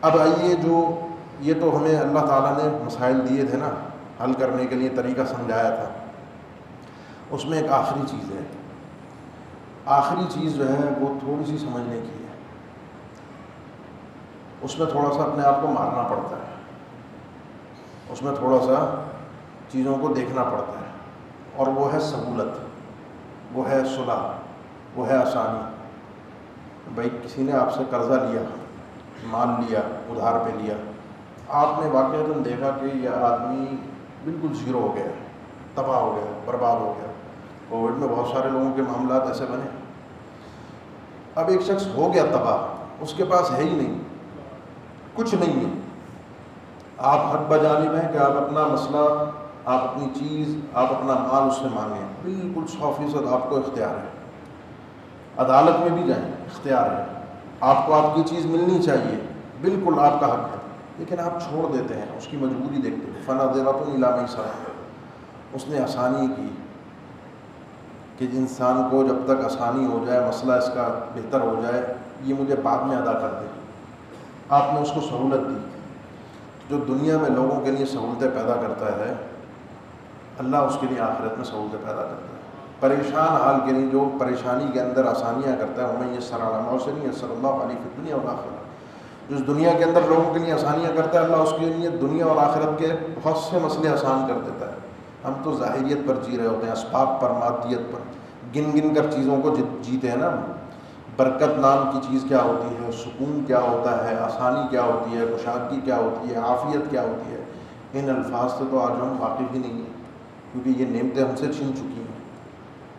اب آئیے، جو یہ تو ہمیں اللہ تعالیٰ نے مسائل دیے تھے نا، حل کرنے کے لیے طریقہ سمجھایا تھا، اس میں ایک آخری چیز ہے. آخری چیز جو ہے وہ تھوڑی سی سمجھنے کی ہے، اس میں تھوڑا سا اپنے آپ کو مارنا پڑتا ہے، اس میں تھوڑا سا چیزوں کو دیکھنا پڑتا ہے، اور وہ ہے سہولت، وہ ہے صلح، وہ ہے آسانی. بھائی کسی نے آپ سے قرضہ لیا، مال لیا، ادھار پہ لیا، آپ نے واقعتاً دیکھا کہ یہ آدمی بالکل زیرو ہو گیا، تباہ ہو گیا، برباد ہو گیا. کووڈ میں بہت سارے لوگوں کے معاملات ایسے بنے. اب ایک شخص ہو گیا تباہ، اس کے پاس ہے ہی نہیں، کچھ نہیں ہے. آپ حق بجانب ہیں کہ آپ اپنا مسئلہ، آپ اپنی چیز، آپ اپنا مال اس سے مانگیں، بالکل 100% آپ کو اختیار ہے. عدالت میں بھی جائیں، اختیار ہے، آپ کو آپ کی چیز ملنی چاہیے، بالکل آپ کا حق ہے، لیکن آپ چھوڑ دیتے ہیں، اس کی مجبوری دیکھتے ہیں. فَنَظِرَةٌ إِلَىٰ مَيْسَرَةٍ، اس نے آسانی کی کہ انسان کو جب تک آسانی ہو جائے، مسئلہ اس کا بہتر ہو جائے، یہ مجھے بعد میں ادا کر دے. آپ نے اس کو سہولت دی. جو دنیا میں لوگوں کے لیے سہولتیں پیدا کرتا ہے، اللہ اس کے لیے آخرت میں سہولتیں پیدا کرتا ہے. پریشان حال کے لیے جو پریشانی کے اندر آسانیاں کرتا ہے، ہمیں یہ سرانہ سے نہیں ہے صلی اللہ علیہ فی الدنیا والآخرہ. جس دنیا کے اندر لوگوں کے لیے آسانیاں کرتا ہے، اللہ اس کے لیے دنیا اور آخرت کے بہت سے مسئلے آسان کر دیتا ہے. ہم تو ظاہریت پر جی رہے ہوتے ہیں، اسباب پر، مادیت پر گن گن کر چیزوں کو جیتے ہیں نا. برکت نام کی چیز کیا ہوتی ہے، سکون کیا ہوتا ہے، آسانی کیا ہوتی ہے، کشادگی کیا ہوتی ہے، عافیت کیا ہوتی ہے، ان الفاظ سے تو آج ہم واقف ہی نہیں ہیں، کیونکہ یہ نعمتیں ہم سے چھین چکی ہیں.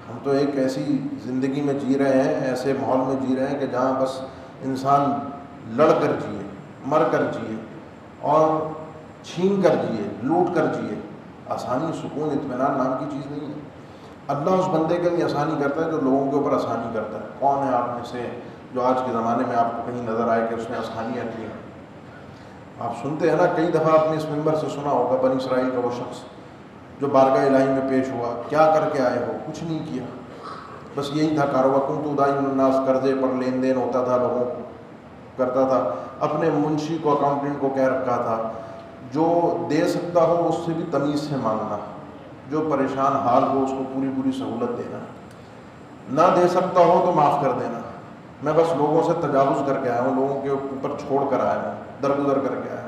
ہم تو ایک ایسی زندگی میں جی رہے ہیں، ایسے ماحول میں جی رہے ہیں کہ جہاں بس انسان لڑ کر جیے، مر کر جیے، اور چھین کر جیے، لوٹ کر جیے. آسانی، سکون، اطمینان نام کی چیز نہیں ہے. اللہ اس بندے کے لیے آسانی کرتا ہے جو لوگوں کے اوپر آسانی کرتا ہے. کون ہے آپ میں سے جو آج کے زمانے میں آپ کو کہیں نظر آئے کہ اس نے آسانیاں کی ہیں؟ آپ سنتے ہیں نا، کئی دفعہ آپ نے اس ممبر سے سنا ہوگا بنی اسرائیل کا وہ شخص جو بارگاہ الہی میں پیش ہوا، کیا کر کے آئے ہو؟ کچھ نہیں کیا، بس یہی تھا کاروبار. کنت ادائی الناس، قرضے پر لین دین ہوتا تھا، لوگوں کو کرتا تھا، اپنے منشی کو، اکاؤنٹنٹ کو کہہ رکھا تھا جو دے سکتا ہو اس سے بھی تمیز سے مانگنا، جو پریشان حال ہو اس کو پوری پوری سہولت دینا، نہ دے سکتا ہو تو معاف کر دینا. میں بس لوگوں سے تجاوز کر کے آیا ہوں، لوگوں کے اوپر چھوڑ کر آیا ہوں، درگزر کر کے آیا ہوں.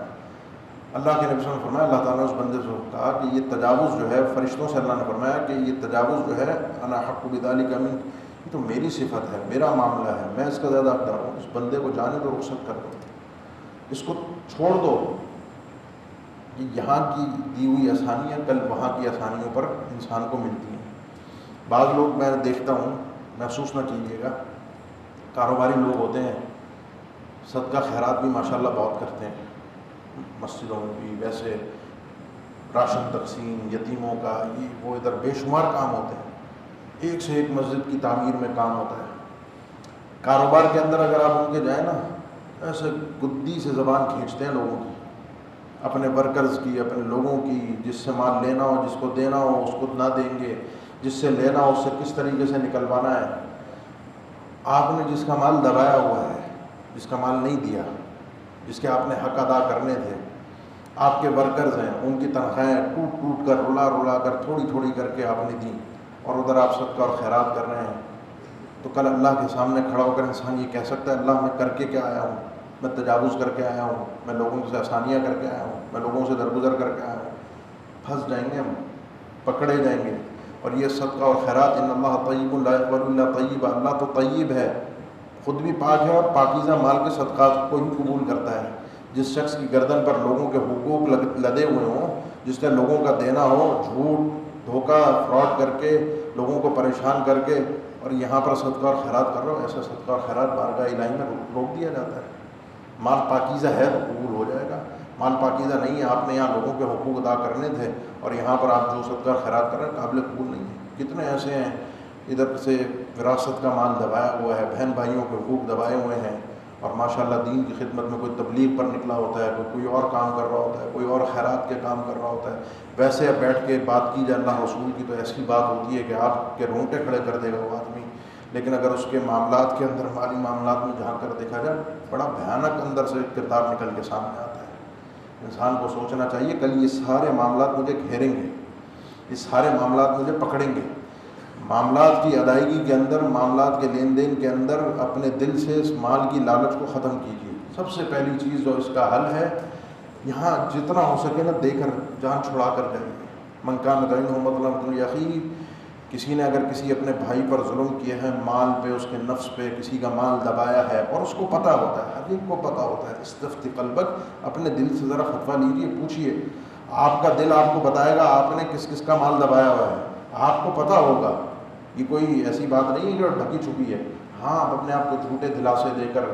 اللہ کے نبی صلی اللہ علیہ وسلم نے فرمایا، اللہ تعالیٰ نے اس بندے سے کہا کہ یہ تجاوز جو ہے، فرشتوں سے اللہ نے فرمایا کہ یہ تجاوز جو ہے انا حق بذالک منک، تو میری صفت ہے، میرا معاملہ ہے، میں اس کا زیادہ حقدار ہوں، اس بندے کو جانے دو، رخصت کر دو، اس کو چھوڑ دو کہ یہاں کی دی ہوئی آسانیاں کل وہاں کی آسانیوں پر انسان کو ملتی ہیں۔ بعض لوگ میں دیکھتا ہوں، محسوس نہ کیجیے گا، کاروباری لوگ ہوتے ہیں، صدقہ خیرات بھی ماشاءاللہ بہت کرتے ہیں، مسجدوں میں بھی، ویسے راشن تقسیم، یتیموں کا، یہ وہ ادھر بے شمار کام ہوتے ہیں، ایک سے ایک مسجد کی تعمیر میں کام ہوتا ہے۔ کاروبار کے اندر اگر آپ ان کے جائیں نا، ایسے گدی سے زبان کھینچتے ہیں لوگوں کی، اپنے ورکرز کی، اپنے لوگوں کی، جس سے مال لینا ہو، جس کو دینا ہو اس کو نہ دیں گے، جس سے لینا ہو اس سے کس طریقے سے نکلوانا ہے۔ آپ نے جس کا مال دبایا ہوا ہے، جس کا مال نہیں دیا، جس کے آپ نے حق ادا کرنے تھے، آپ کے ورکرز ہیں، ان کی تنخواہیں ٹوٹ ٹوٹ کر، رلا رلا کر، تھوڑی تھوڑی کر کے آپ نے دی، اور ادھر آپ صدقہ اور خیرات کر رہے ہیں، تو کل اللہ کے سامنے کھڑا ہو کر انسان یہ کہہ سکتا ہے اللہ میں کر کے کیا آیا ہوں، میں تجاوز کر کے آیا ہوں، میں لوگوں سے آسانیاں کر کے آیا ہوں، میں لوگوں سے درگزر کر کے آیا ہوں۔ پھنس جائیں گے ہم، پکڑے جائیں گے۔ اور یہ صدقہ اور خیرات، ان اللہ طیب لا یقبل الا طیبا، اللہ تو طیب ہے، خود بھی پاک ہے، اور پاکیزہ مال کے صدقات کو ہی قبول کرتا ہے۔ جس شخص کی گردن پر لوگوں کے حقوق لدے ہوئے ہوں، جس نے لوگوں کا دینا ہو، جھوٹ دھوکہ فراڈ کر کے لوگوں کو پریشان کر کے، اور یہاں پر صدقہ اور خیرات کر رہا ہو، ایسا صدقہ اور خیرات بارگاہ الہی میں روک دیا جاتا ہے۔ مال پاکیزہ ہے تو قبول ہو جائے گا، مال پاکیزہ نہیں ہے، آپ نے یہاں لوگوں کے حقوق ادا کرنے تھے اور یہاں پر آپ جو صدقہ اور خیرات کر رہے ہیں قابل قبول نہیں ہے۔ کتنے ایسے ہیں ادھر سے وراثت کا مال دبایا ہوا ہے، بہن بھائیوں کے حقوق دبائے ہوئے ہیں، اور ماشاءاللہ دین کی خدمت میں کوئی تبلیغ پر نکلا ہوتا ہے، کوئی اور کام کر رہا ہوتا ہے، کوئی اور خیرات کے کام کر رہا ہوتا ہے۔ ویسے اب بیٹھ کے بات کی جائے اللہ رسول کی تو ایسی بات ہوتی ہے کہ آپ کے رونگٹے کھڑے کر دے گا وہ آدمی، لیکن اگر اس کے معاملات کے اندر، مالی معاملات میں جھانک کر دیکھا جائے، بڑا بھیانک اندر سے کردار نکل کے سامنے آتا ہے۔ انسان کو سوچنا چاہیے کل یہ سارے معاملات مجھے گھیریں گے، یہ سارے معاملات مجھے پکڑیں گے۔ معاملات کی ادائیگی کے اندر، معاملات کے لین دین کے اندر اپنے دل سے اس مال کی لالچ کو ختم کیجیے۔ سب سے پہلی چیز جو اس کا حل ہے، یہاں جتنا ہو سکے نا دے کر جان چھڑا کر جائیے۔ من کان دینہ مظلمۃ لأخیہ، کسی نے اگر کسی اپنے بھائی پر ظلم کیا ہے، مال پہ، اس کے نفس پہ، کسی کا مال دبایا ہے، اور اس کو پتہ ہوتا ہے، ہر ایک کو پتہ ہوتا ہے، استفتی قلبک، اپنے دل سے ذرا فتویٰ لیجیے، پوچھیے۔ آپ کا دل آپ کو بتائے گا آپ نے کس کس کا مال دبایا ہوا ہے، آپ کو پتہ ہوگا۔ یہ کوئی ایسی بات نہیں ہے جو ڈھکی چھپی ہے۔ ہاں، آپ اپنے آپ کو جھوٹے دلاسے دے کر،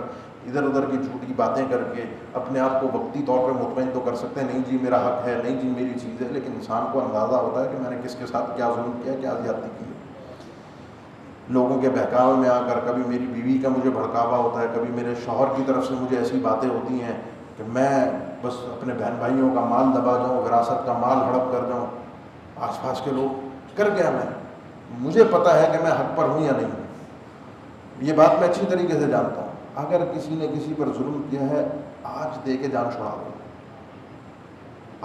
ادھر ادھر کی جھوٹی باتیں کر کے اپنے آپ کو وقتی طور پہ مطمئن تو کر سکتے ہیں، نہیں جی میرا حق ہے، نہیں جی میری چیز ہے، لیکن انسان کو اندازہ ہوتا ہے کہ میں نے کس کے ساتھ کیا ظلم کیا، کیا زیادتی کی ہے۔ لوگوں کے بہکاوے میں آ کر کبھی میری بیوی کا مجھے بھڑکاوا ہوتا ہے، کبھی میرے شوہر کی طرف سے مجھے ایسی باتیں ہوتی ہیں کہ میں بس اپنے بہن بھائیوں کا مال دبا جاؤں، وراثت کا مال ہڑپ کر جاؤں۔ آس پاس کے لوگ کر گیا، مجھے پتہ ہے کہ میں حق پر ہوں یا نہیں ہوں، یہ بات میں اچھی طریقے سے جانتا ہوں۔ اگر کسی نے کسی پر ظلم کیا ہے، آج دے کے جان چھڑا دو،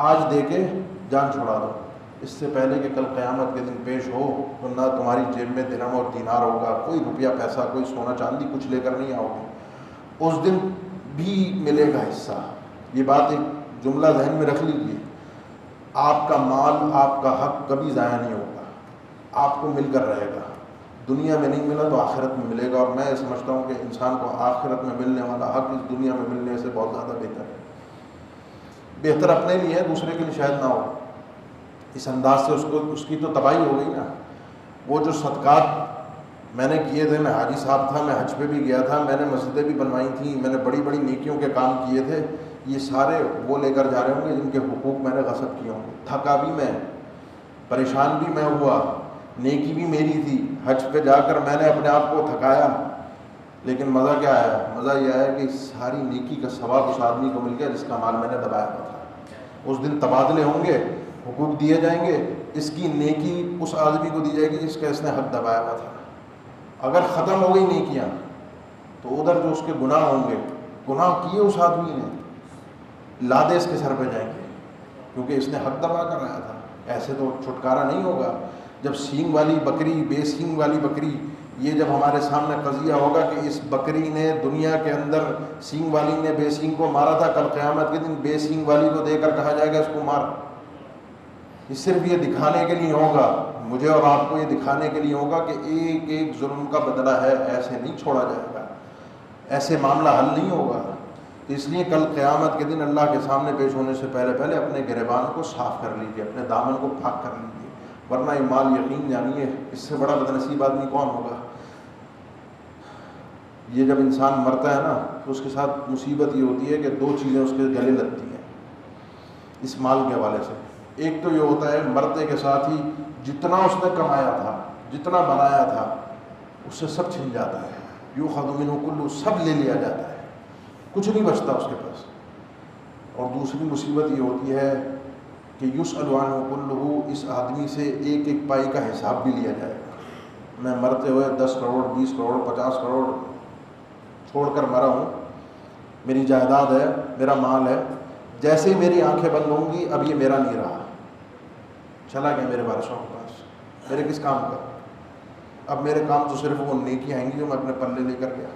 آج دے کے جان چھڑا دو، اس سے پہلے کہ کل قیامت کے دن پیش ہو تو نہ تمہاری جیب میں درہم اور دینار ہوگا، کوئی روپیہ پیسہ، کوئی سونا چاندی کچھ لے کر نہیں آؤ گے، اس دن بھی ملے گا حصہ۔ یہ بات ایک جملہ ذہن میں رکھ لیجیے، آپ کا مال، آپ کا حق کبھی ضائع نہیں ہوگا، آپ کو مل کر رہے گا۔ دنیا میں نہیں ملا تو آخرت میں ملے گا، اور میں سمجھتا ہوں کہ انسان کو آخرت میں ملنے والا حق اس دنیا میں ملنے سے بہت زیادہ بہتر ہے۔ بہتر اپنے لیے ہے، دوسرے کے لیے شاید نہ ہو۔ اس انداز سے اس کی تو تباہی ہو گئی نا۔ وہ جو صدقات میں نے کیے تھے، میں حاجی صاحب تھا، میں حج پہ بھی گیا تھا، میں نے مسجدیں بھی بنوائی تھیں، میں نے بڑی بڑی نیکیوں کے کام کیے تھے، یہ سارے وہ لے کر جا رہے ہوں گے جن کے حقوق میں نے غصب کیے ہوں گے۔ تھکا بھی میں، پریشان بھی میں ہوا، نیکی بھی میری تھی، حج پہ جا کر میں نے اپنے آپ کو تھکایا، لیکن مزہ کیا آیا؟ مزہ یہ آیا کہ ساری نیکی کا ثواب اس آدمی کو مل گیا جس کا مال میں نے دبایا ہوا تھا۔ اس دن تبادلے ہوں گے، حقوق دیے جائیں گے، اس کی نیکی اس آدمی کو دی جائے گی جس کا اس نے حق دبایا ہوا تھا۔ اگر ختم ہو گئی نیکیاں تو ادھر جو اس کے گناہ ہوں گے، گناہ کیے اس آدمی نے، لادے اس کے سر پہ جائیں گے، کیونکہ اس نے حق دبا کر آیا تھا۔ ایسے تو چھٹکارا نہیں ہوگا۔ جب سینگ والی بکری، بے سینگ والی بکری، یہ جب ہمارے سامنے قضیہ ہوگا کہ اس بکری نے دنیا کے اندر سینگ والی نے بے سینگ کو مارا تھا، کل قیامت کے دن بے سینگ والی کو دے کر کہا جائے گا اس کو مار، یہ صرف یہ دکھانے کے لیے ہوگا، مجھے اور آپ کو یہ دکھانے کے لیے ہوگا کہ ایک ایک ظلم کا بدلہ ہے، ایسے نہیں چھوڑا جائے گا، ایسے معاملہ حل نہیں ہوگا۔ تو اس لیے کل قیامت کے دن اللہ کے سامنے پیش ہونے سے پہلے اپنے گریبان کو صاف کر لیجیے، اپنے دامن کو پاک کر لیجیے، ورنہ یہ مال یقین جانیے اس سے بڑا بدنصیب آدمی کون ہوگا۔ یہ جب انسان مرتا ہے نا تو اس کے ساتھ مصیبت یہ ہوتی ہے کہ دو چیزیں اس کے گلے لگتی ہیں اس مال کے حوالے سے۔ ایک تو یہ ہوتا ہے مرتے کے ساتھ ہی جتنا اس نے کمایا تھا، جتنا بنایا تھا، اس سے سب چھن جاتا ہے، یؤخذ منہ کلہ، سب لے لیا جاتا ہے، کچھ نہیں بچتا اس کے پاس۔ اور دوسری مصیبت یہ ہوتی ہے کہ یسأل عنہ کلہ، اس آدمی سے ایک ایک پائی کا حساب بھی لیا جائے گا۔ میں مرتے ہوئے 10 کروڑ 20 کروڑ 50 کروڑ چھوڑ کر مرا ہوں، میری جائیداد ہے، میرا مال ہے، جیسے ہی میری آنکھیں بند ہوں گی اب یہ میرا نہیں رہا، چلا گیا میرے وارثوں کے پاس، میرے کس کام کا؟ اب میرے کام تو صرف وہ نیکی آئیں گی جو میں اپنے پلے لے کر گیا۔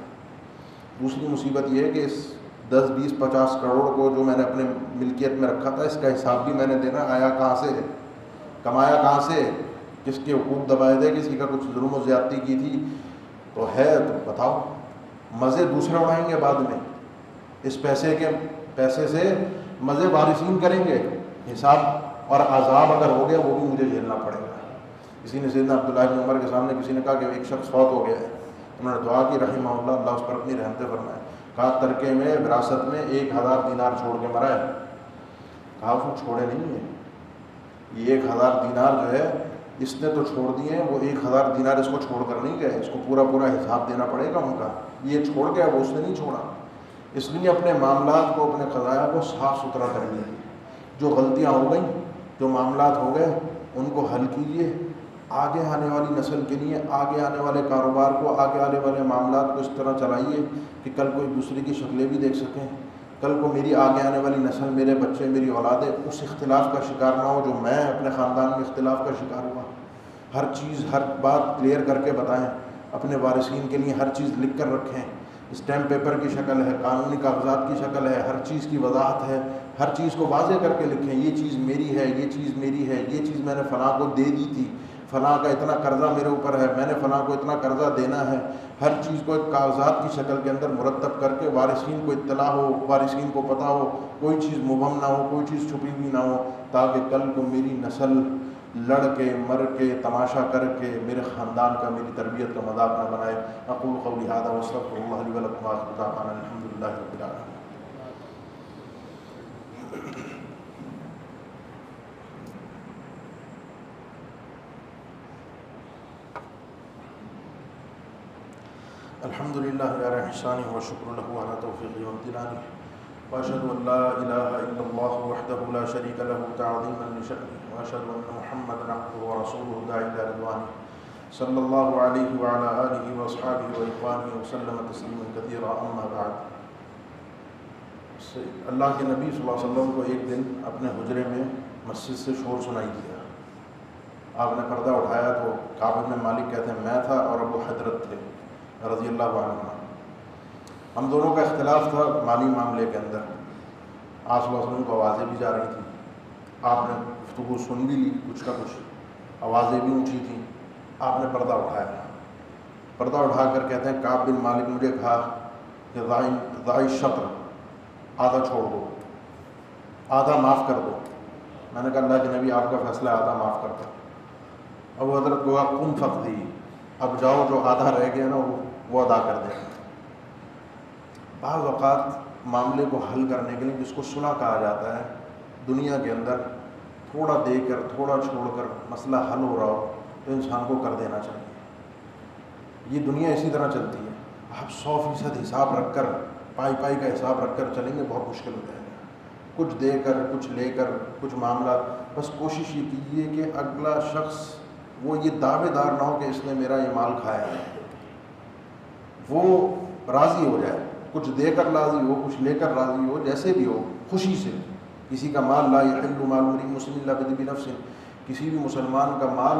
دوسری مصیبت یہ ہے کہ اس 10 20 50 کروڑ کو جو میں نے اپنے ملکیت میں رکھا تھا، اس کا حساب بھی میں نے دینا، آیا کہاں سے، کمایا کہاں سے، کس کے حقوق دبائے تھے، کسی کا کچھ ظلم و زیادتی کی تھی تو ہے تو بتاؤ۔ مزے دوسرے اڑائیں گے بعد میں، اس پیسے سے مزے وارثین کریں گے، حساب اور عذاب اگر ہو گیا وہ بھی مجھے جھیلنا پڑے گا۔ کسی نے سیدنا عبداللہ بن عمر کے سامنے کسی نے کہا کہ ایک شخص فوت ہو گیا ہے، انہوں نے دعا کی رحمہ اللہ، اللہ اس پر اپنی رحمتیں فرمائے، کہا ترکے میں وراثت میں 1000 دینار چھوڑ کے مرا ہے۔ کہا اس نے چھوڑے نہیں ہیں، یہ 1000 دینار جو ہے اس نے تو چھوڑ دیے ہیں، وہ 1000 دینار اس کو چھوڑ کر نہیں گئے، اس کو پورا حساب دینا پڑے گا ان کا، یہ چھوڑ گیا وہ اس نے نہیں چھوڑا۔ اس لیے اپنے معاملات کو، اپنے قضایا کو صاف ستھرا کر لیجیے، جو غلطیاں ہو گئیں، جو معاملات ہو گئے ان کو حل کیجیے، آگے آنے والی نسل کے لیے، آگے آنے والے کاروبار کو، آگے آنے والے معاملات کو اس طرح چلائیے کہ کل کوئی دوسرے کی شکلیں بھی دیکھ سکیں، کل کو میری آگے آنے والی نسل، میرے بچے، میری اولادیں اس اختلاف کا شکار نہ ہو جو میں اپنے خاندان میں اختلاف کا شکار ہوا۔ ہر چیز، ہر بات کلیئر کر کے بتائیں، اپنے وارثین کے لیے ہر چیز لکھ کر رکھیں، اسٹیمپ پیپر کی شکل ہے، قانونی کاغذات کی شکل ہے، ہر چیز کی وضاحت ہے، ہر چیز کو واضح کر کے لکھیں، یہ چیز میری ہے، یہ چیز میری ہے، یہ چیز میں نے فلاں کو دے دی تھی، فلاں کا اتنا قرضہ میرے اوپر ہے، میں نے فلاں کو اتنا قرضہ دینا ہے، ہر چیز کو ایک کاغذات کی شکل کے اندر مرتب کر کے وارثین کو اطلاع ہو، وارثین کو پتہ ہو، کوئی چیز مبہم نہ ہو، کوئی چیز چھپی ہوئی نہ ہو، تاکہ کل کو میری نسل لڑ کے، مر کے، تماشا کر کے میرے خاندان کا، میری تربیت کا مذاق نہ بنائے۔ اقول قولی ھذا واستغفر اللہ لی ولکم وآخر دعوانا الحمد للہ رب العالمین۔ الحمد للہ علی احسانہ وشکر لہ علی توفیقہ وامتنانہ، واشهد ان لا الہ الا اللہ وحدہ لا شریک لہ تعظیما لشأنہ، واشهد ان محمدا عبدہ ورسولہ الداعی الی رضوانہ، صلی اللہ علیہ وعلی آلہ واصحابہ واخوانہ وسلم تسلیما کثیرا، اما بعد۔ اللہ کے نبی صلی اللہ علیہ وسلم کو ایک دن اپنے حجرے میں مسجد سے شور سنائی دیا، آپ نے پردہ اٹھایا تو کعب بن مالک کہتے ہیں میں تھا اور ابو حضرت تھے رضی اللہ عنہ، ہم دونوں کا اختلاف تھا مالی معاملے کے اندر۔ آپ صلی اللہ علیہ وسلم کو آوازیں بھی جا رہی تھیں، آپ نے گفتگو سن بھی لی، کچھ کا کچھ آوازیں بھی اونچی تھیں، آپ نے پردہ اٹھایا، پردہ اٹھا کر کہتے ہیں کعب بن مالک مجھے کہا کہ ضائی شطر، آدھا چھوڑ دو، آدھا معاف کر دو۔ میں نے کہا اللہ کے نبی آپ کا فیصلہ ہے، آدھا معاف کر دو۔ ابو حضرت کو کہا قم فقضی، اب جاؤ جو آدھا رہ گیا نا وہ ادا کر دیں۔ بعض اوقات معاملے کو حل کرنے کے لیے، جس کو صلح کہا جاتا ہے، دنیا کے اندر تھوڑا دے کر، تھوڑا چھوڑ کر مسئلہ حل ہو رہا ہو تو انسان کو کر دینا چاہیے۔ یہ دنیا اسی طرح چلتی ہے، آپ 100% حساب رکھ کر، پائی پائی کا حساب رکھ کر چلیں گے بہت مشکل ہو جائے گا۔ کچھ دے کر، کچھ لے کر، کچھ معاملات، بس کوشش یہ کیجیے کہ اگلا شخص وہ یہ دعوے دار نہ ہو کہ اس نے میرا یہ مال کھایا ہے، وہ راضی ہو جائے، کچھ دے کر راضی ہو، کچھ لے کر راضی ہو، جیسے بھی ہو، خوشی سے۔ کسی کا مال لا یحل مال امرئ مسلم الا بطیب نفس، کسی بھی مسلمان کا مال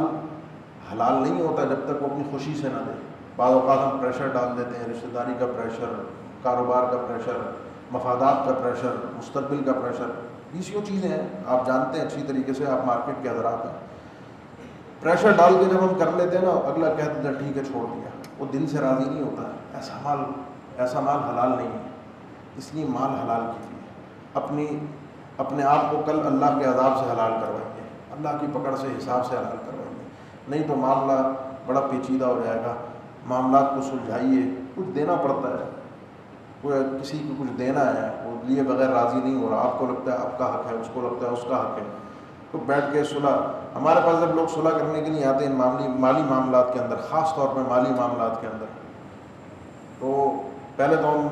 حلال نہیں ہوتا جب تک وہ اپنی خوشی سے نہ دے۔ بعض اوقات ہم پریشر ڈال دیتے ہیں، رشتہ داری کا پریشر، کاروبار کا پریشر، مفادات کا پریشر، مستقبل کا پریشر، PCO چیزیں ہیں، آپ جانتے ہیں اچھی طریقے سے، آپ مارکیٹ کے حضرات ہیں. پریشر ڈال کے جب ہم کر لیتے ہیں نا، اگلا کہتے ہیں ٹھیک ہے چھوڑ دیا، وہ دل سے راضی نہیں ہوتا ہے. ایسا مال حلال نہیں ہے، اس لیے مال حلال کیجیے. اپنے آپ کو کل اللہ کے عذاب سے حلال کروائیے، اللہ کی پکڑ سے، حساب سے حلال کروائیے. نہیں تو معاملہ بڑا پیچیدہ ہو جائے گا. معاملات کو سلجھائیے. کچھ دینا پڑتا ہے، کوئی کسی کو کچھ دینا ہے، وہ لیے بغیر راضی نہیں ہو رہا، آپ کو لگتا ہے آپ کا حق ہے، اس کو لگتا ہے اس کا حق ہے، تو بیٹھ کے صلح. ہمارے پاس جب لوگ صلح کرنے کے لیے آتے ہیں مالی معاملات کے اندر، خاص طور پہ مالی معاملات کے اندر، تو پہلے تو ہم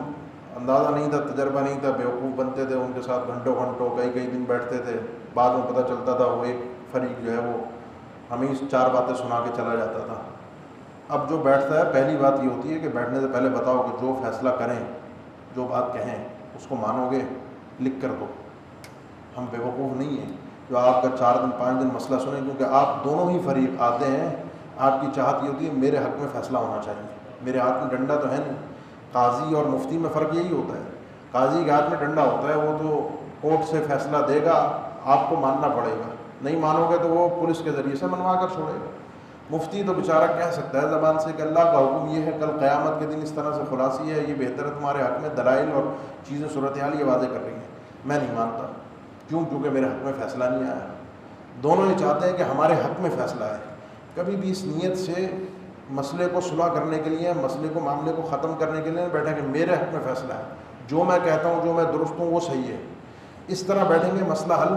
اندازہ نہیں تھا، تجربہ نہیں تھا، بیوقوف بنتے تھے، ان کے ساتھ گھنٹوں کئی دن بیٹھتے تھے. بعد میں پتہ چلتا تھا وہ ایک فریق جو ہے وہ ہمیں 4 باتیں سنا کے چلا جاتا تھا. اب جو بیٹھتا ہے، پہلی بات یہ ہوتی ہے کہ بیٹھنے سے پہلے بتاؤ کہ جو فیصلہ کریں، جو بات کہیں، اس کو مانو گے؟ لکھ کر دو. ہم بیوقوف نہیں ہیں جو آپ کا 4 دن 5 دن مسئلہ سنیں، کیونکہ آپ دونوں ہی فریق آتے ہیں. آپ کی چاہت یہ ہوتی ہے میرے حق میں فیصلہ ہونا چاہیے، میرے ہاتھ میں ڈنڈا تو ہے نہیں. قاضی اور مفتی میں فرق یہی ہوتا ہے، قاضی کے ہاتھ میں ڈنڈا ہوتا ہے، وہ تو کورٹ سے فیصلہ دے گا، آپ کو ماننا پڑے گا. نہیں مانو گے تو وہ پولیس کے ذریعے سے منوا کر چھوڑے گا. مفتی تو بیچارہ کہہ سکتا ہے زبان سے کہ اللہ کا حکم یہ ہے، کل قیامت کے دن اس طرح سے خلاصی ہے، یہ بہتر ہے تمہارے حق میں، دلائل اور چیزیں صورتحال یہ واضح کر رہی ہیں. میں نہیں مانتا. کیونکہ میرے حق میں فیصلہ نہیں آیا. دونوں یہ چاہتے ہیں کہ ہمارے حق میں فیصلہ ہے. کبھی بھی اس نیت سے مسئلے کو صلح کرنے کے لیے، مسئلے کو، معاملے کو ختم کرنے کے لیے بیٹھے کہ میرے حق میں فیصلہ ہے، جو میں کہتا ہوں، جو میں درست ہوں وہ صحیح ہے. اس طرح بیٹھیں گے مسئلہ حل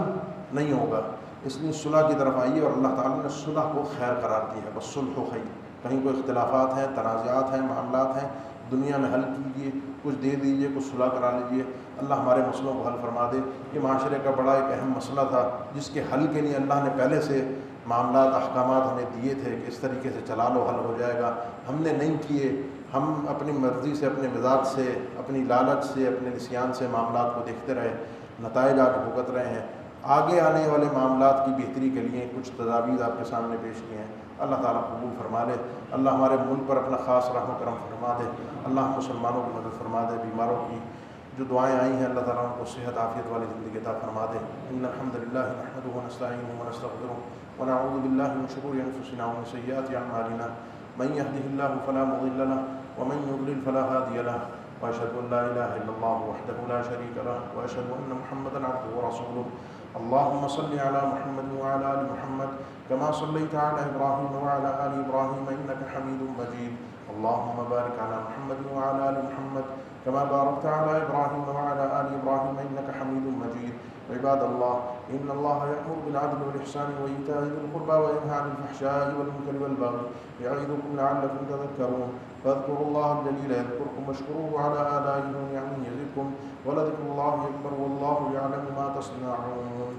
نہیں ہوگا. اس لیے صلح کی طرف آئیے، اور اللہ تعالیٰ نے صلح کو خیر قرار دیا ہے. بس صلح خیر. کہیں کوئی اختلافات ہیں، تنازعات ہیں، معاملات ہیں، دنیا میں حل کیجیے، کچھ دے دیجیے، کچھ صلح کرا لیجیے. اللہ ہمارے مسئلوں کو حل فرما دے. یہ معاشرے کا بڑا ایک اہم مسئلہ تھا جس کے حل کے لیے اللہ نے پہلے سے معاملات، احکامات ہمیں دیے تھے کہ اس طریقے سے چلا لو، حل ہو جائے گا. ہم نے نہیں کیے. ہم اپنی مرضی سے، اپنے مزاج سے، اپنی لالچ سے، اپنے نسیان سے معاملات کو دیکھتے رہے، نتائج آج بھگت رہے ہیں. آگے آنے والے معاملات کی بہتری کے لیے کچھ تجاویز آپ کے سامنے پیش کیے ہیں. اللہ تعالیٰ قبول فرما لے. اللہ ہمارے ملک پر اپنا خاص رحم و کرم فرما دے. اللہ مسلمانوں کی مدد فرما دے. بیماروں کی جو دعائیں آئی ہیں، اللہ تعالیٰ ان کو صحت عافیت والی زندگی عطا فرما دے. ان الحمد للہ نحمده ونستعینه ونستغفره ونعوذ باللہ من شرور انفسنا ومن سیئات اعمالنا من يهده الله فلا مضل له ومن يضلل فلا هادي له واشهد ان لا اله الا الله وحده لا شريك له واشهد ان محمدا عبده ورسوله. اللهم صل على محمد وعلى ال محمد كما صليت على ابراهيم وعلى ال ابراهيم انك حميد مجيد. اللهم بارك على محمد وعلى ال محمد كما باركت على ابراهيم وعلى ال ابراهيم انك حميد مجيد. عباد الله، ان الله يأمر بالعدل والاحسان وايتاء ذي القربى وينهى عن الفحشاء والمنكر والبغي يعظكم لعلكم تذكرون. فاذكروا الله الجليل يذكركم واشكروه على آلائه ونعمه يزدكم ولذكر الله أكبر والله يعلم ما تصنعون.